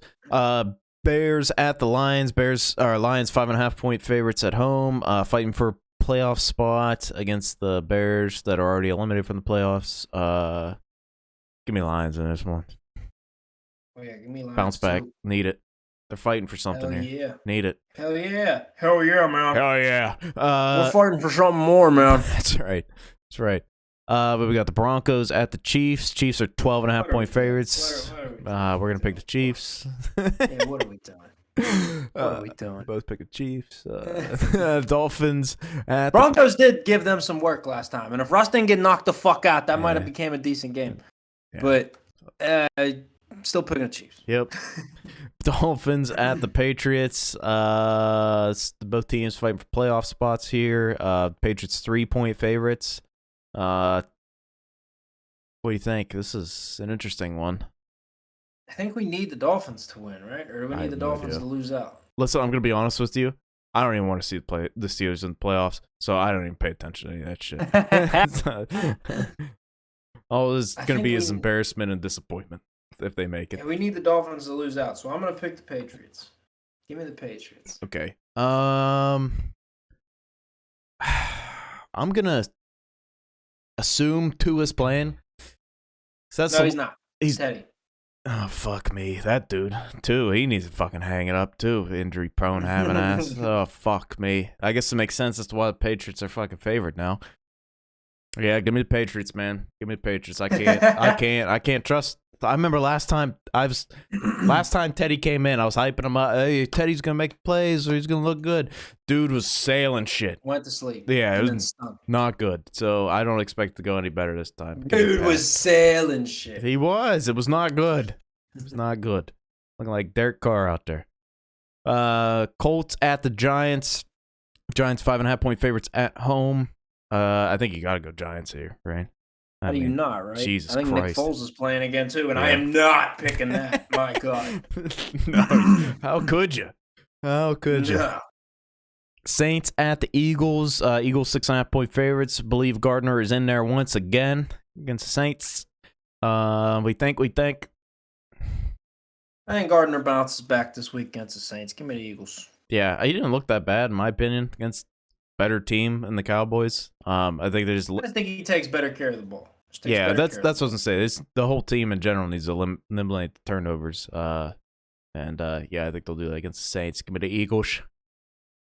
Bears at the Lions. Lions 5.5-point favorites at home. Fighting for a playoff spot against the Bears that are already eliminated from the playoffs. Give me Lions in this one. Oh yeah, give me Lions. Bounce back. Too. Need it. They're fighting for something Hell here. Yeah. Need it. Hell yeah, man. Hell yeah. We're fighting for something more, man. That's right. But we got the Broncos at the Chiefs. Chiefs are 12.5-point favorites. We're going to pick the Chiefs. Yeah, what are we doing? Both pick the Chiefs. Dolphins at Broncos did give them some work last time. And if Russ didn't get knocked the fuck out, that might have became a decent game. Yeah. But still picking the Chiefs. Yep. Dolphins at the Patriots. Both teams fighting for playoff spots here. Patriots 3-point favorites. What do you think? This is an interesting one. I think we need the Dolphins to win, right? Or do we need the Dolphins to lose out? Listen, I'm going to be honest with you. I don't even want to see the Steelers in the playoffs, so I don't even pay attention to any of that shit. All this is going to be is embarrassment and disappointment. if they make it. Yeah, we need the Dolphins to lose out, so I'm gonna pick the Patriots. Give me the Patriots. Okay. I'm gonna assume Tua's playing. So No, he's not. He's Teddy. Oh, fuck me. That dude, too. He needs to fucking hang it up, too. Injury prone, having ass. Oh, fuck me. I guess it makes sense as to why the Patriots are fucking favored now. Yeah, give me the Patriots, man. Give me the Patriots. I can't trust. I remember last time Teddy came in, I was hyping him up. Hey, Teddy's gonna make plays or he's gonna look good. Dude was sailing shit. Went to sleep. Yeah, it was not good. So I don't expect it to go any better this time. Dude was sailing shit. He was. It was not good. It was not good. Looking like Derek Carr out there. Colts at the Giants. Giants 5.5-point favorites at home. I think you gotta go Giants here, right? How do you not, right? Jesus I think Christ. Nick Foles is playing again too, and I am not picking that. My God. No, how could you? How could you? No. Saints at the Eagles. Eagles 6.5-point favorites. Believe Gardner is in there once again against the Saints. We think. I think Gardner bounces back this week against the Saints. Give me the Eagles. Yeah, he didn't look that bad, in my opinion, against better team in the Cowboys. I think they just. I think he takes better care of the ball. Yeah, that's what I was gonna say. The whole team in general needs to eliminate the turnovers. Yeah, I think they'll do that against the Saints. Give me the Eagles.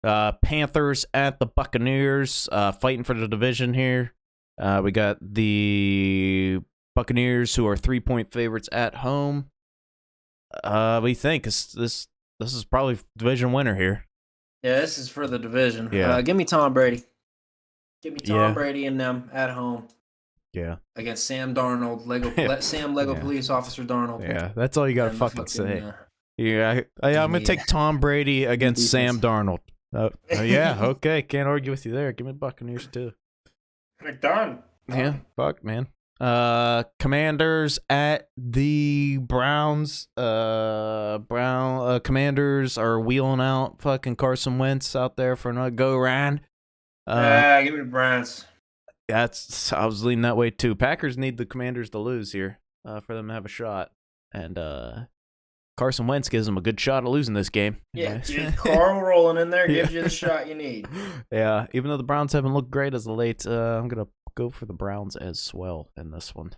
Panthers at the Buccaneers. Fighting for the division here. We got the Buccaneers, who are 3-point favorites at home. We think this is probably division winner here. Yeah, this is for the division. Yeah. Give me Tom Brady. Give me Tom Brady and them at home. Yeah. Against Sam Darnold, police officer Darnold. Yeah, that's all you gotta fucking say. Yeah, I'm gonna take Tom Brady against Sam Darnold. Yeah, okay, can't argue with you there. Give me Buccaneers too. Done. Yeah, fuck, man. Commanders at the Browns. Commanders are wheeling out fucking Carson Wentz out there for another go round. Give me the Browns. I was leaning that way too. Packers need the Commanders to lose here for them to have a shot, and Carson Wentz gives them a good shot at losing this game. Yeah, Carl rolling in there gives you the shot you need. Yeah, even though the Browns haven't looked great as of late, I'm gonna go for the Browns as well in this one.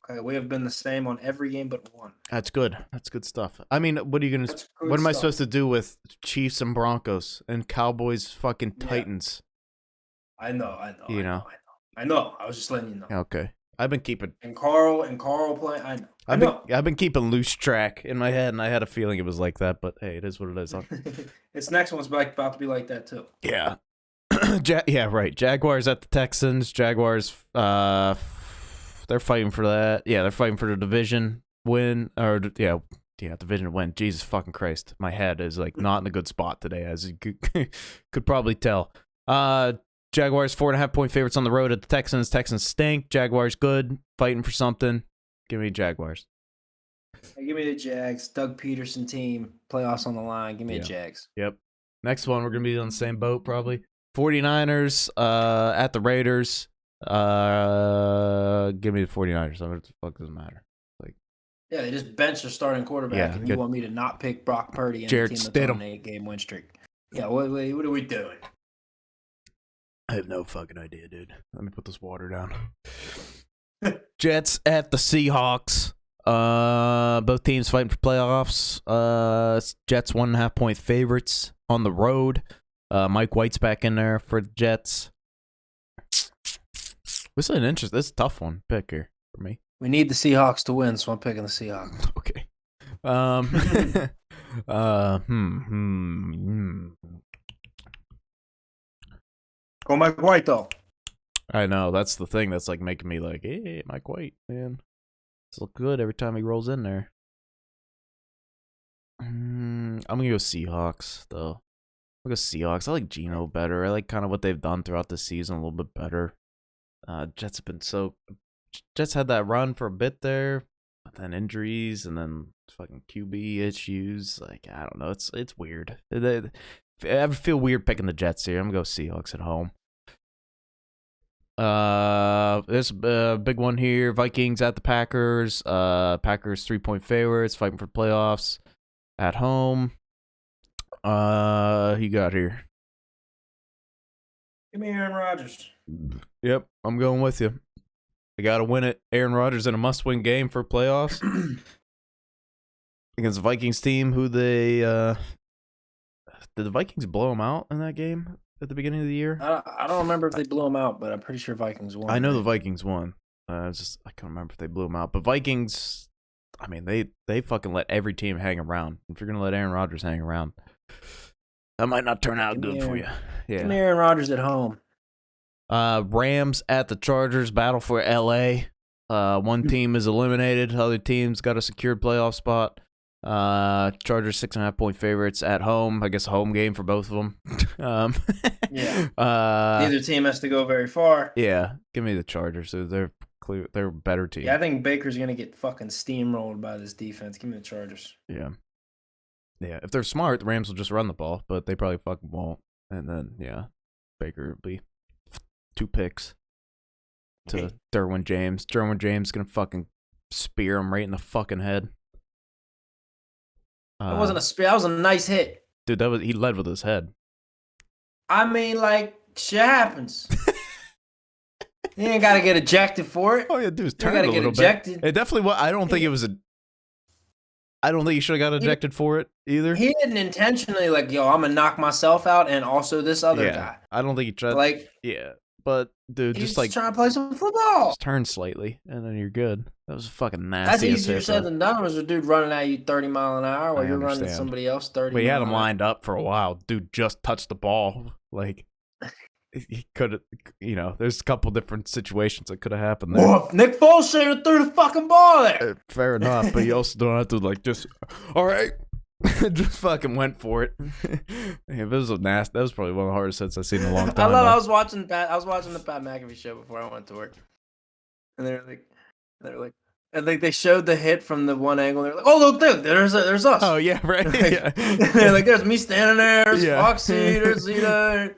Okay, we have been the same on every game but one. That's good. That's good stuff. I mean, what am I supposed to do with Chiefs and Broncos and Cowboys fucking Titans? I know. You know. I know. I was just letting you know. Okay. I've been keeping and Carl playing. I know. I've been keeping loose track in my head, and I had a feeling it was like that. But hey, it is what it is. This next one's about to be like that too. Yeah. Yeah. Right. Jaguars at the Texans. Jaguars. They're fighting for that. Yeah, they're fighting for the division win. Division win. Jesus fucking Christ, my head is like not in a good spot today, as you could probably tell. Jaguars 4.5-point favorites on the road at the Texans. Texans stink. Jaguars good. Fighting for something. Give me Jaguars. Give me the Jags. Doug Peterson team. Playoffs on the line. Give me the Jags. Yep. Next one, we're going to be on the same boat probably. 49ers at the Raiders. Give me the 49ers. What the fuck does it matter? Yeah, they just benched their starting quarterback, and you want me to not pick Brock Purdy and Jared the team that's Stidham. on an 8-game win streak. Yeah, what are we doing? I have no fucking idea, dude. Let me put this water down. Jets at the Seahawks. Both teams fighting for playoffs. Jets 1.5-point favorites on the road. Mike White's back in there for the Jets. This is this is a tough one pick here for me. We need the Seahawks to win, so I'm picking the Seahawks. Okay. Go Mike White, though. I know. That's the thing that's like making me like, hey, Mike White, man. It's look good every time he rolls in there. I'm going to go Seahawks, though. I'll go Seahawks. I like Geno better. I like kind of what they've done throughout the season a little bit better. Jets had that run for a bit there, but then injuries and then fucking QB issues. Like, I don't know. It's weird. I feel weird picking the Jets here. I'm going to go Seahawks at home. There's a big one here. Vikings at the Packers. Packers 3-point favorites, fighting for playoffs at home. Who you got here? Give me Aaron Rodgers. Yep, I'm going with you. They got to win it. Aaron Rodgers in a must-win game for playoffs against the Vikings team. Who they did the Vikings blow them out in that game at the beginning of the year? I don't remember if they blew them out, but I'm pretty sure Vikings won. I know the Vikings won. I can't remember if they blew them out. But Vikings, I mean, they fucking let every team hang around. If you're gonna let Aaron Rodgers hang around, that might not turn out good for you. Yeah. Give me Aaron Rodgers at home. Rams at the Chargers, battle for LA. One team is eliminated. Other team's got a secured playoff spot. Chargers 6.5-point favorites at home. I guess a home game for both of them. Yeah. Neither team has to go very far. Yeah. Give me the Chargers. They're clear. They're a better team. Yeah, I think Baker's gonna get fucking steamrolled by this defense. Give me the Chargers. Yeah. Yeah. If they're smart, the Rams will just run the ball, but they probably fucking won't. And then Baker will be 2 picks to Derwin James. Derwin James gonna fucking spear him right in the fucking head. That wasn't a spear. That was a nice hit. Dude, he led with his head. I mean, like, shit happens. You ain't gotta get ejected for it. Oh yeah, dude, you gotta get ejected. It definitely was. I don't think it was a. I don't think he should have got ejected for it either. He didn't intentionally I'm gonna knock myself out and also this other guy. I don't think he tried. But dude, he's just trying to play some football. Just turn slightly, and then you're good. That was a fucking nasty. That's easier said than done. Was a dude running at you 30 mile an hour while you're running at somebody else 30. But he had him lined up for a while. Dude just touched the ball. Like he could have. There's a couple different situations that could have happened there. Well, Nick Foles should have threw the fucking ball there. Fair enough, but you also don't have to just. All right. Just fucking went for it. It was a nasty. That was probably one of the hardest hits I've seen in a long time. I was watching the Pat McAfee show before I went to work, and they're like, I think they showed the hit from the one angle. They're like, "Oh look, dude, there's us." Oh yeah, right. Yeah. They're like, "There's me standing there. There's Foxy. There's Zeta."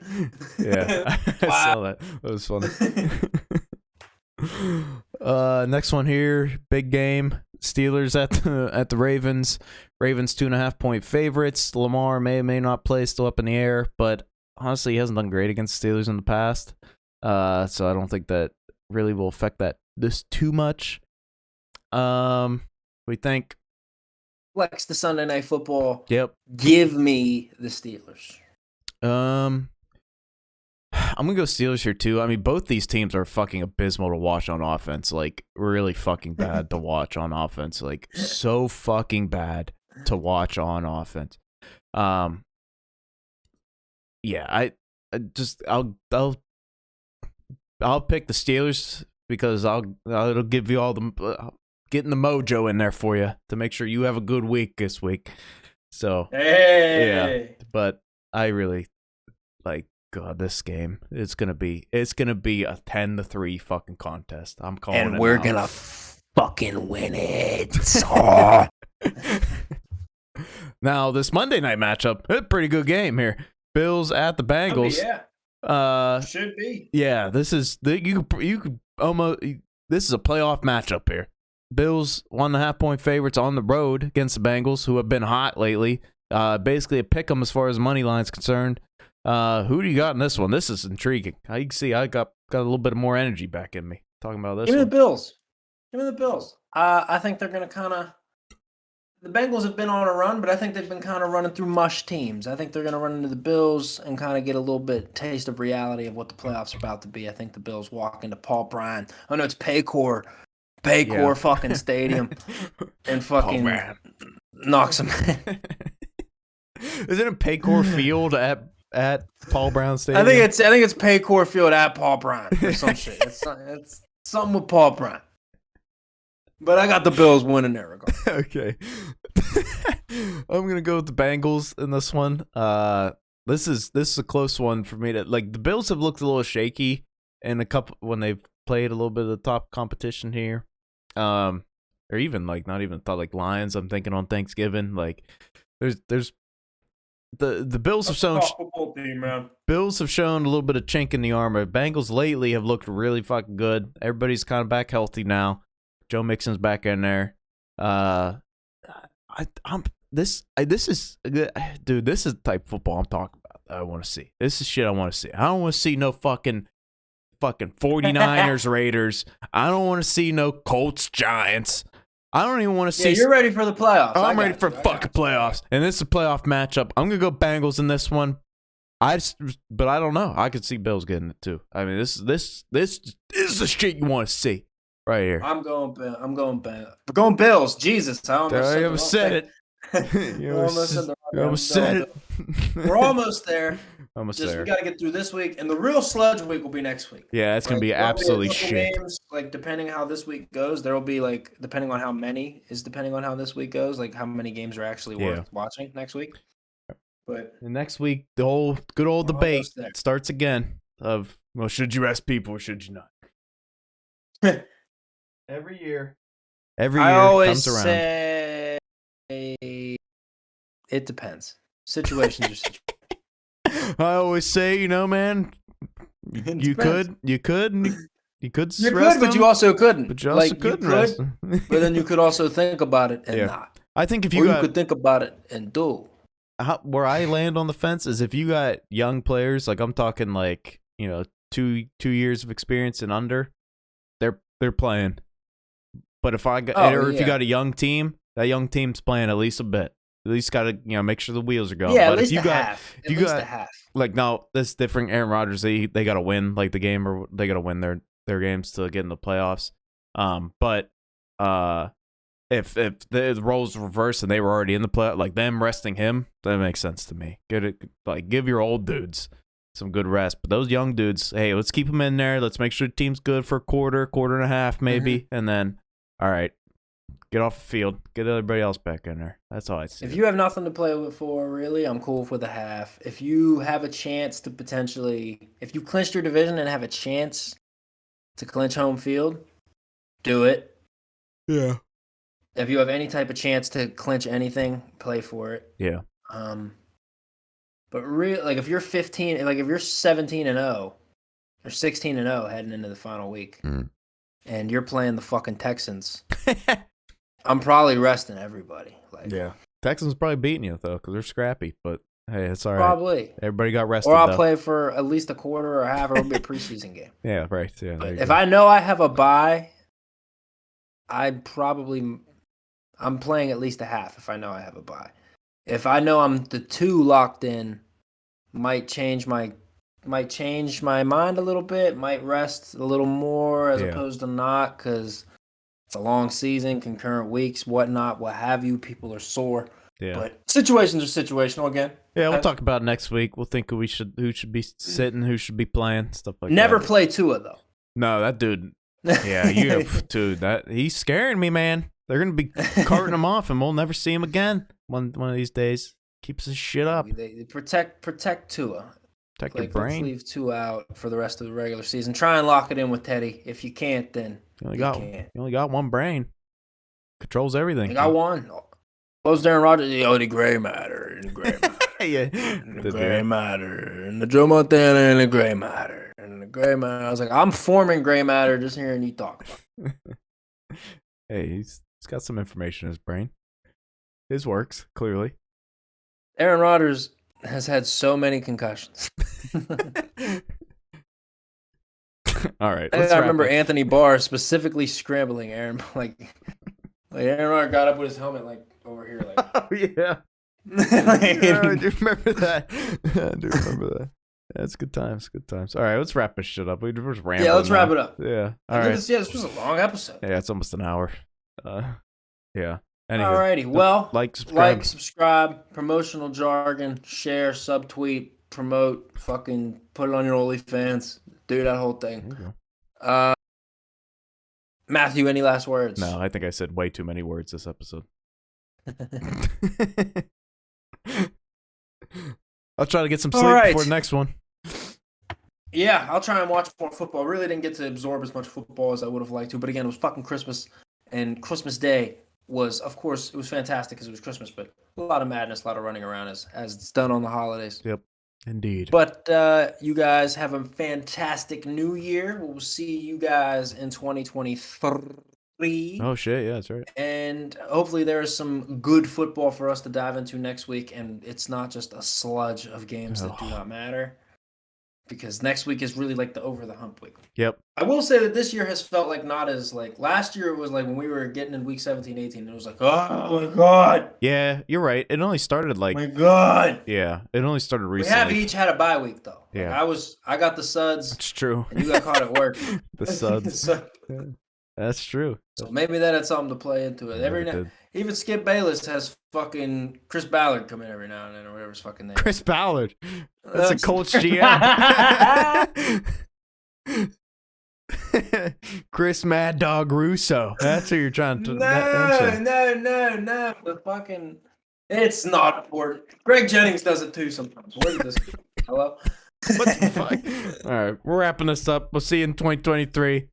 Yeah, I saw that. That was funny. Next one here, big game. Steelers at the Ravens. Ravens 2.5-point favorites. Lamar may not play, still up in the air, but honestly, he hasn't done great against the Steelers in the past. So I don't think that really will affect this too much. We think flex the Sunday Night Football. Yep. Give me the Steelers. I'm gonna go Steelers here too. I mean, both these teams are fucking abysmal to watch on offense. Like, really fucking bad to watch on offense. Like, so fucking bad to watch on offense. Yeah, I'll pick the Steelers because it'll give you all the getting the mojo in there for you to make sure you have a good week this week. So yeah, but I really like. God, this game it's gonna be a 10-3 fucking contest. I'm calling it. And we're gonna fucking win it. Now this Monday night matchup, a pretty good game here. Bills at the Bengals. Should be. Yeah, this is you could almost. This is a playoff matchup here. Bills 1.5-point favorites on the road against the Bengals, who have been hot lately. Basically a pick 'em as far as money line's concerned. Who do you got in this one? This is intriguing. You can see I got a little bit more energy back in me talking about this. Give me the Bills. I think they're going to the Bengals have been on a run, but I think they've been kind of running through mush teams. I think they're going to run into the Bills and kind of get a little bit taste of reality of what the playoffs are about to be. I think the Bills walk into Paul Bryan. Oh no, it's Paycor fucking stadium and fucking knocks them. Isn't it Paycor Field at Paul Brown Stadium? I think it's Paycor Field at Paul Bryan or some shit. It's something with Paul Bryan. But I got the Bills winning there regard. Okay. I'm gonna go with the Bengals in this one. This is a close one for me. The Bills have looked a little shaky in a couple when they've played a little bit of the top competition here. Or even not even thought Lions. I'm thinking on Thanksgiving. There's the Bills have shown football team, man. Bills have shown a little bit of chink in the armor. Bengals lately have looked really fucking good. Everybody's kind of back healthy now. Joe Mixon's back in there. This is the type of football I'm talking about that I want to see. This is shit I want to see. I don't want to see no fucking 49ers Raiders. I don't want to see no Colts Giants. I don't even want to see. Yeah, you're ready for the playoffs. I'm ready for fucking playoffs, and this is a playoff matchup. I'm gonna go Bengals in this one. But I don't know. I could see Bills getting it too. I mean, this is the shit you want to see right here. I'm going Bills. Jesus, I almost said it. You almost said it. We're almost there. Almost Just there. we gotta get through this week, and the real sludge week will be next week. Yeah, it's gonna be absolutely shit. Games, like depending on how this week goes, there will be like depending on how how this week goes, like how many games are actually worth watching next week. But the next week, the whole good old debate starts again of, well, should you rest people or should you not? Every year I always comes around. say it depends. Situations are situations. I always say, man, you could, but you also couldn't. But you also couldn't rest them. But then you could also think about it and not. I think if you could think about it and do. Where I land on the fence is if you got young players, like I'm talking like 2 years of experience and under, they're playing. But if if you got a young team, that young team's playing at least a bit. At least got to make sure the wheels are going. Yeah, but at least a half. Like, no, that's different. Aaron Rodgers, they got to win like the game, or they got to win their games to get in the playoffs. But if the roles reverse and they were already in the play, like them resting him, that makes sense to me. Give your old dudes some good rest. But those young dudes, hey, let's keep them in there. Let's make sure the team's good for a quarter and a half, maybe, and then all right. Get off the field. Get everybody else back in there. That's all I see. If you have nothing to play with for, really, I'm cool for the half. If you have a chance to if you clinched your division and have a chance to clinch home field, do it. Yeah. If you have any type of chance to clinch anything, play for it. Yeah. But really, if you're 15, if you're 17-0 or 16-0 heading into the final week, and you're playing the fucking Texans. I'm probably resting everybody. Yeah. Texans probably beating you, though, because they're scrappy. But, hey, it's all right. Probably. Everybody got rested, or I'll play for at least a quarter or a half, or it'll be a preseason game. Yeah, right. Yeah. If I know I have a bye, I'm playing at least a half if I know I have a bye. If I know I'm the 2 locked in, might change my mind a little bit, might rest a little more as opposed to not, because it's a long season, concurrent weeks, whatnot, what have you. People are sore. Yeah. But situations are situational again. Yeah, we'll talk about it next week. We'll think who should be sitting, who should be playing, stuff like Never that. play Tua, though. No, that dude. Yeah, dude, he's scaring me, man. They're gonna be carting him off, and we'll never see him again. One of these days. Keeps his shit up. They protect Tua. Protect your brain. Let's leave 2 out for the rest of the regular season. Try and lock it in with Teddy. If you can't, then you only got one brain. Controls everything. You got one. Close Aaron Rodgers. The gray matter. The gray matter. Yeah. The gray matter. And the Joe Montana and the gray matter. And the gray matter. I was like, I'm forming gray matter just hearing you talk about it. Hey, he's got some information in his brain. His works, clearly. Aaron Rodgers has had so many concussions. All right. I remember Anthony Barr specifically scrambling Aaron, like Aaron Rodgers got up with his helmet over here, Oh yeah. I do remember that. I do remember that. That's good times. Good times. All right, let's wrap this shit up. We just rambling. Yeah, let's wrap it up. Yeah. All right. This was a long episode. Yeah, it's almost an hour. Yeah. Anywho, alrighty. Well, like, subscribe, promotional jargon, share, subtweet, promote, fucking put it on your OnlyFans. Do that whole thing. Matthew, any last words? No, I think I said way too many words this episode. I'll try to get some sleep before the next one. Yeah, I'll try and watch more football. Really didn't get to absorb as much football as I would have liked to, but again, it was fucking Christmas, and Christmas Day was, of course, it was fantastic because it was Christmas, but a lot of madness, a lot of running around as it's done on the holidays. Yep, indeed. But you guys have a fantastic new year. We'll see you guys in 2023. Oh shit, yeah, that's right. And hopefully there is some good football for us to dive into next week, and it's not just a sludge of games that do not matter. Because next week is really like the over the hump week. Yep. I will say that this year has felt like not as like last year. It was like when we were getting in week 17, 18, it was like, oh my god. Yeah, you're right. It only started like. My god. Yeah, it only started recently. We have each had a bye week though. Yeah. Like I got the suds. That's true. And you got caught at work. The suds. That's true. So maybe that had something to play into it. Every now, even Skip Bayless has fucking Chris Ballard come in every now and then, or whatever his fucking name. Chris Ballard. That's a Colts GM. Chris Mad Dog Russo. That's who you're trying to mention. No. The fucking. It's not important. Greg Jennings does it too sometimes. What is this? Hello? What the fuck? All right, we're wrapping this up. We'll see you in 2023.